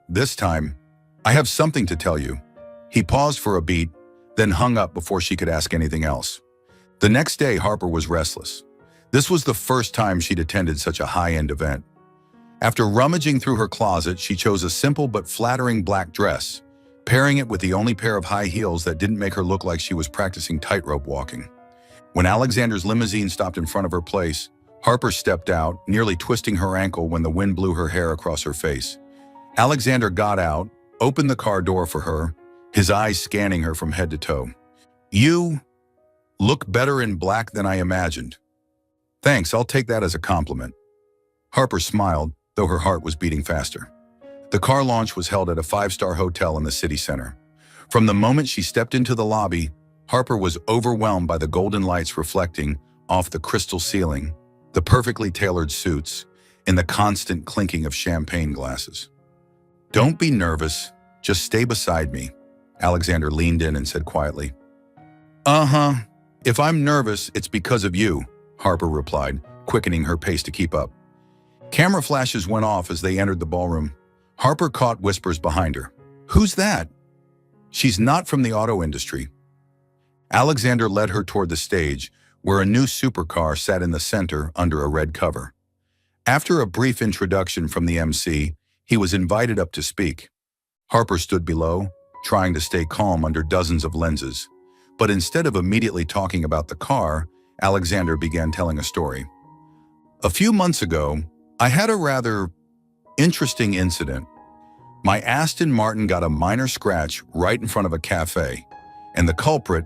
This time, I have something to tell you. He paused for a beat, then hung up before she could ask anything else. The next day, Harper was restless. This was the first time she'd attended such a high-end event. After rummaging through her closet, she chose a simple but flattering black dress, pairing it with the only pair of high heels that didn't make her look like she was practicing tightrope walking. When Alexander's limousine stopped in front of her place, Harper stepped out, nearly twisting her ankle when the wind blew her hair across her face. Alexander got out, opened the car door for her, his eyes scanning her from head to toe. You look better in black than I imagined. Thanks, I'll take that as a compliment. Harper smiled, though her heart was beating faster. The car launch was held at a five-star hotel in the city center. From the moment she stepped into the lobby, Harper was overwhelmed by the golden lights reflecting off the crystal ceiling, the perfectly tailored suits, and the constant clinking of champagne glasses. Don't be nervous, just stay beside me, Alexander leaned in and said quietly. If I'm nervous, it's because of you, Harper replied, quickening her pace to keep up. Camera flashes went off as they entered the ballroom. Harper caught whispers behind her. Who's that? She's not from the auto industry. Alexander led her toward the stage, where a new supercar sat in the center under a red cover. After a brief introduction from the MC, he was invited up to speak. Harper stood below, trying to stay calm under dozens of lenses. But instead of immediately talking about the car, Alexander began telling a story. A few months ago, I had a rather interesting incident. My Aston Martin got a minor scratch right in front of a cafe, and the culprit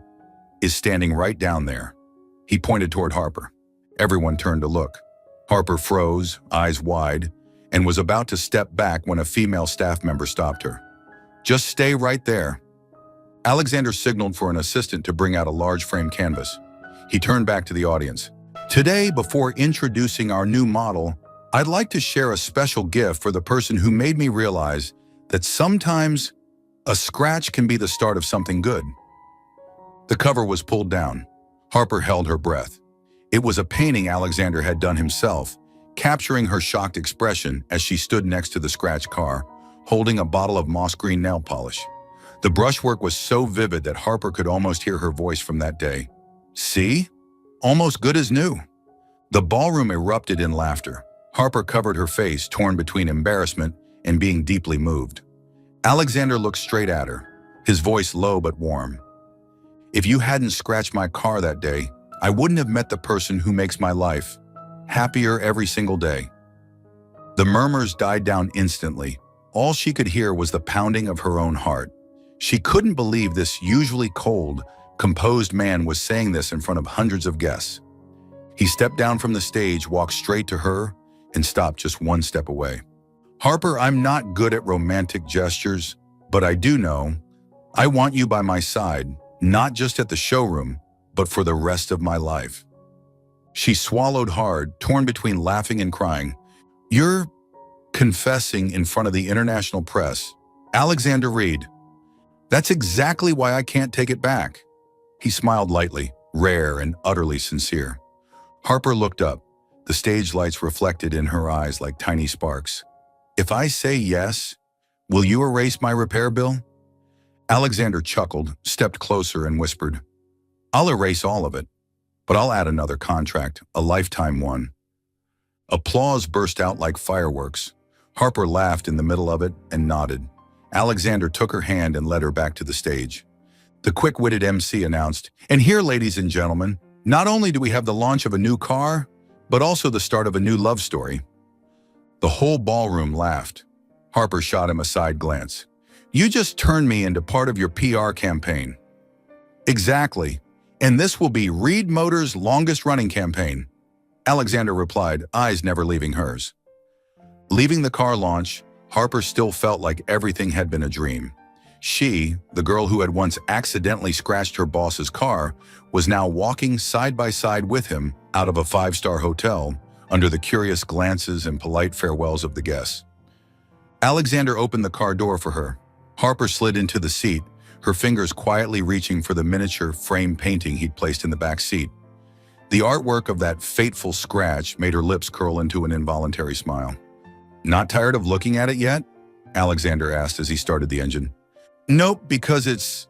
is standing right down there. He pointed toward Harper. Everyone turned to look. Harper froze, eyes wide, and was about to step back when a female staff member stopped her. Just stay right there. Alexander signaled for an assistant to bring out a large frame canvas. He turned back to the audience. Today, before introducing our new model, I'd like to share a special gift for the person who made me realize that sometimes a scratch can be the start of something good. The cover was pulled down. Harper held her breath. It was a painting Alexander had done himself, capturing her shocked expression as she stood next to the scratch car, holding a bottle of moss green nail polish. The brushwork was so vivid that Harper could almost hear her voice from that day. See? Almost good as new. The ballroom erupted in laughter. Harper covered her face, torn between embarrassment and being deeply moved. Alexander looked straight at her, his voice low but warm. If you hadn't scratched my car that day, I wouldn't have met the person who makes my life happier every single day. The murmurs died down instantly. All she could hear was the pounding of her own heart. She couldn't believe this usually cold, composed man was saying this in front of hundreds of guests. He stepped down from the stage, walked straight to her, and stopped just one step away. "Harper, I'm not good at romantic gestures, but I do know I want you by my side, not just at the showroom, but for the rest of my life." She swallowed hard, torn between laughing and crying. "You're confessing in front of the international press, Alexander Reed. That's exactly why I can't take it back." He smiled lightly, rare and utterly sincere. Harper looked up, the stage lights reflected in her eyes like tiny sparks. "If I say yes, will you erase my repair bill?" Alexander chuckled, stepped closer and whispered, "I'll erase all of it, but I'll add another contract, a lifetime one." Applause burst out like fireworks. Harper laughed in the middle of it and nodded. Alexander took her hand and led her back to the stage. The quick-witted MC announced, "And here, ladies and gentlemen, not only do we have the launch of a new car, but also the start of a new love story." The whole ballroom laughed. Harper shot him a side glance. "You just turned me into part of your PR campaign." "Exactly, and this will be Reed Motors' longest-running campaign," Alexander replied, eyes never leaving hers. Leaving the car launch, Harper still felt like everything had been a dream. She, the girl who had once accidentally scratched her boss's car, was now walking side by side with him out of a five-star hotel under the curious glances and polite farewells of the guests. Alexander opened the car door for her. Harper slid into the seat, her fingers quietly reaching for the miniature frame painting he'd placed in the back seat. The artwork of that fateful scratch made her lips curl into an involuntary smile. "Not tired of looking at it yet?" Alexander asked as he started the engine. "Nope, because it's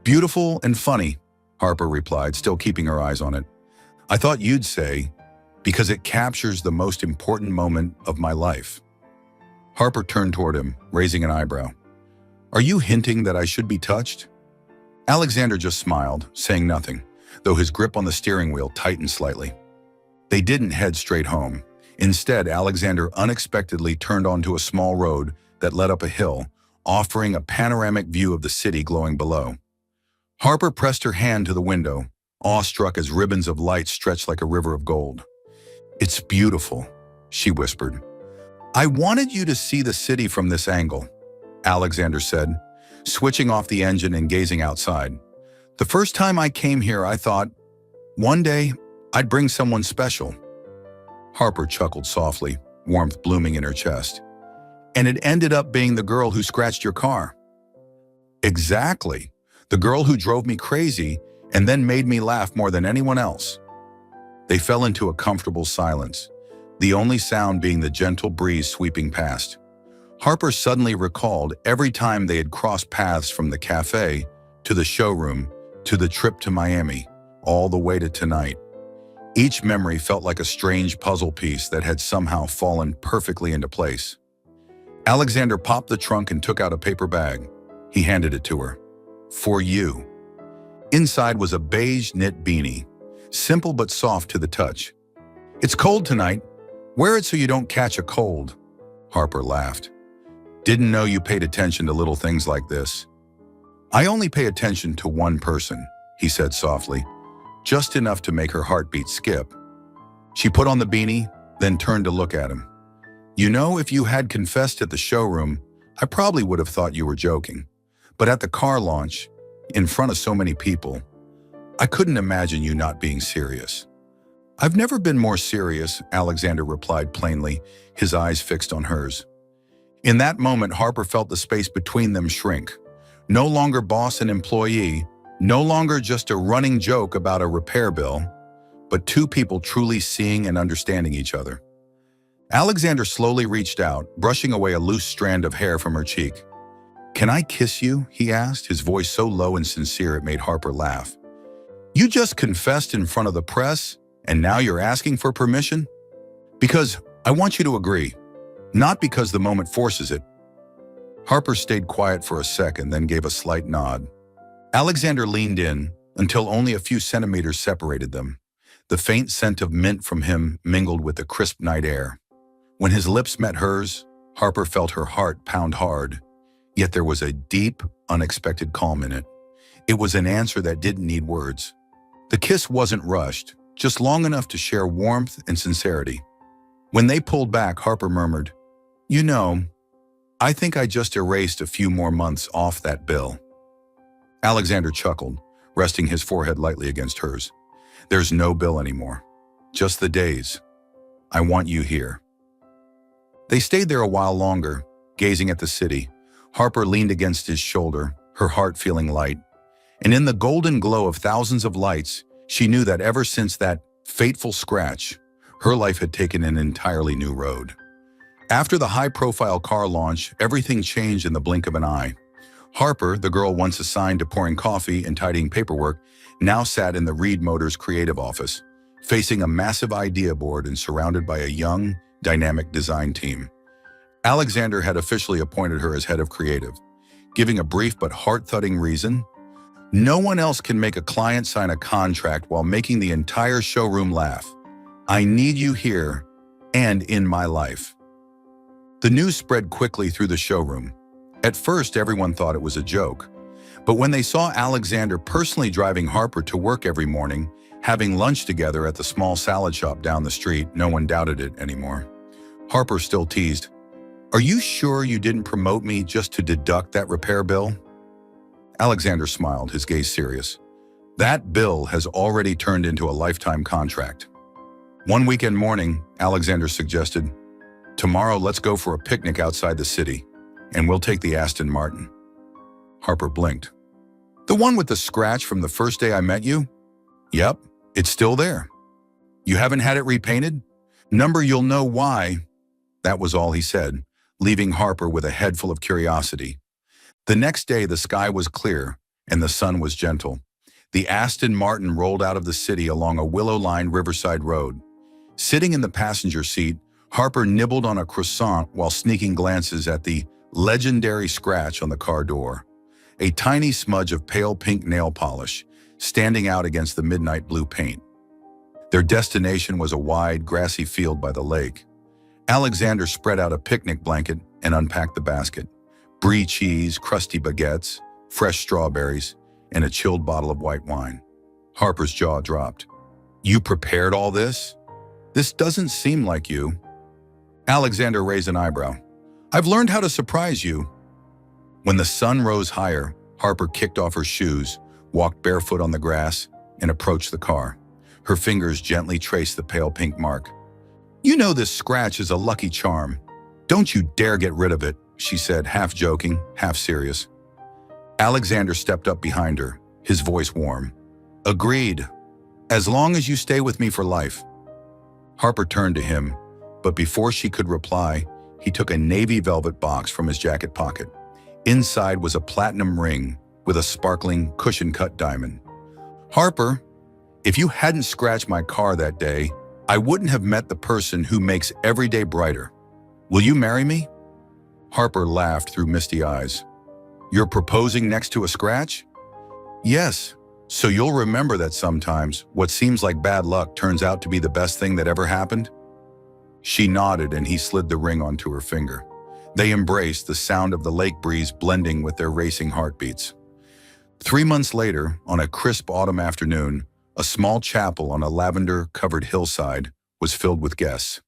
beautiful and funny," Harper replied, still keeping her eyes on it. "I thought you'd say, because it captures the most important moment of my life." Harper turned toward him, raising an eyebrow. "Are you hinting that I should be touched?" Alexander just smiled, saying nothing, though his grip on the steering wheel tightened slightly. They didn't head straight home. Instead, Alexander unexpectedly turned onto a small road that led up a hill, offering a panoramic view of the city glowing below. Harper pressed her hand to the window, awestruck as ribbons of light stretched like a river of gold. "It's beautiful," she whispered. "I wanted you to see the city from this angle," Alexander said, switching off the engine and gazing outside. "The first time I came here, I thought, one day, I'd bring someone special." Harper chuckled softly, warmth blooming in her chest. "And it ended up being the girl who scratched your car." "Exactly. The girl who drove me crazy and then made me laugh more than anyone else." They fell into a comfortable silence, the only sound being the gentle breeze sweeping past. Harper suddenly recalled every time they had crossed paths, from the cafe to the showroom to the trip to Miami, all the way to tonight. Each memory felt like a strange puzzle piece that had somehow fallen perfectly into place. Alexander popped the trunk and took out a paper bag. He handed it to her. "For you." Inside was a beige knit beanie, simple but soft to the touch. "It's cold tonight. Wear it so you don't catch a cold." Harper laughed. "Didn't know you paid attention to little things like this." "I only pay attention to one person," he said softly, just enough to make her heartbeat skip. She put on the beanie, then turned to look at him. "You know, if you had confessed at the showroom, I probably would have thought you were joking. But at the car launch, in front of so many people, I couldn't imagine you not being serious." "I've never been more serious," Alexander replied plainly, his eyes fixed on hers. In that moment, Harper felt the space between them shrink. No longer boss and employee, no longer just a running joke about a repair bill, but two people truly seeing and understanding each other. Alexander slowly reached out, brushing away a loose strand of hair from her cheek. "Can I kiss you?" he asked, his voice so low and sincere it made Harper laugh. "You just confessed in front of the press, and now you're asking for permission?" "Because I want you to agree, not because the moment forces it." Harper stayed quiet for a second, then gave a slight nod. Alexander leaned in until only a few centimeters separated them. The faint scent of mint from him mingled with the crisp night air. When his lips met hers, Harper felt her heart pound hard, yet there was a deep, unexpected calm in it. It was an answer that didn't need words. The kiss wasn't rushed, just long enough to share warmth and sincerity. When they pulled back, Harper murmured, "You know, I think I just erased a few more months off that bill." Alexander chuckled, resting his forehead lightly against hers. "There's no bill anymore. Just the days. I want you here." They stayed there a while longer, gazing at the city. Harper leaned against his shoulder, her heart feeling light. And in the golden glow of thousands of lights, she knew that ever since that fateful scratch, her life had taken an entirely new road. After the high-profile car launch, everything changed in the blink of an eye. Harper, the girl once assigned to pouring coffee and tidying paperwork, now sat in the Reed Motors creative office, facing a massive idea board and surrounded by a young, dynamic design team. Alexander had officially appointed her as head of creative, giving a brief but heart-thudding reason. "No one else can make a client sign a contract while making the entire showroom laugh. I need you here and in my life." The news spread quickly through the showroom. At first, everyone thought it was a joke. But when they saw Alexander personally driving Harper to work every morning, having lunch together at the small salad shop down the street, no one doubted it anymore. Harper still teased, "Are you sure you didn't promote me just to deduct that repair bill?" Alexander smiled, his gaze serious. "That bill has already turned into a lifetime contract." One weekend morning, Alexander suggested, "Tomorrow let's go for a picnic outside the city, and we'll take the Aston Martin." Harper blinked. "The one with the scratch from the first day I met you?" "Yep, it's still there." "You haven't had it repainted?" "Number, you'll know why." That was all he said, leaving Harper with a head full of curiosity. The next day, the sky was clear and the sun was gentle. The Aston Martin rolled out of the city along a willow-lined riverside road. Sitting in the passenger seat, Harper nibbled on a croissant while sneaking glances at the legendary scratch on the car door, a tiny smudge of pale pink nail polish standing out against the midnight blue paint. Their destination was a wide, grassy field by the lake. Alexander spread out a picnic blanket and unpacked the basket. Brie cheese, crusty baguettes, fresh strawberries, and a chilled bottle of white wine. Harper's jaw dropped. "You prepared all this? This doesn't seem like you." Alexander raised an eyebrow. "I've learned how to surprise you." When the sun rose higher, Harper kicked off her shoes, walked barefoot on the grass, and approached the car. Her fingers gently traced the pale pink mark. "You know this scratch is a lucky charm. Don't you dare get rid of it," she said, half joking, half serious. Alexander stepped up behind her, his voice warm. "Agreed. As long as you stay with me for life." Harper turned to him, but before she could reply, he took a navy velvet box from his jacket pocket. Inside was a platinum ring with a sparkling, cushion-cut diamond. "Harper, if you hadn't scratched my car that day, I wouldn't have met the person who makes every day brighter. Will you marry me?" Harper laughed through misty eyes. "You're proposing next to a scratch?" "Yes, so you'll remember that sometimes what seems like bad luck turns out to be the best thing that ever happened." She nodded and he slid the ring onto her finger. They embraced, the sound of the lake breeze blending with their racing heartbeats. 3 months later, on a crisp autumn afternoon, a small chapel on a lavender-covered hillside was filled with guests.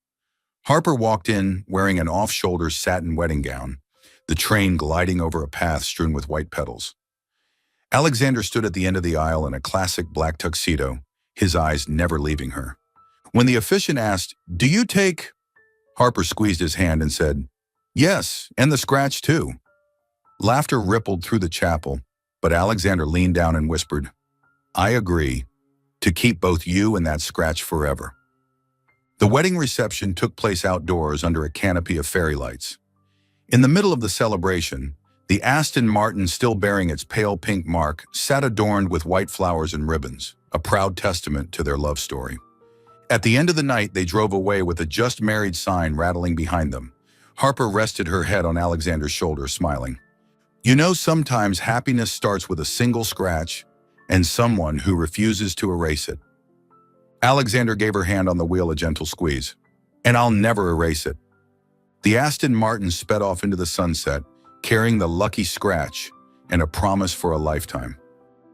Harper walked in wearing an off-shoulder satin wedding gown, the train gliding over a path strewn with white petals. Alexander stood at the end of the aisle in a classic black tuxedo, his eyes never leaving her. When the officiant asked, "Do you take?" Harper squeezed his hand and said, "Yes, and the scratch too." Laughter rippled through the chapel, but Alexander leaned down and whispered, "I agree, to keep both you and that scratch forever." The wedding reception took place outdoors under a canopy of fairy lights. In the middle of the celebration, the Aston Martin, still bearing its pale pink mark, sat adorned with white flowers and ribbons, a proud testament to their love story. At the end of the night, they drove away with a "just married" sign rattling behind them. Harper rested her head on Alexander's shoulder, smiling. "You know, sometimes happiness starts with a single scratch and someone who refuses to erase it." Alexander gave her hand on the wheel a gentle squeeze. "And I'll never erase it." The Aston Martin sped off into the sunset, carrying the lucky scratch and a promise for a lifetime.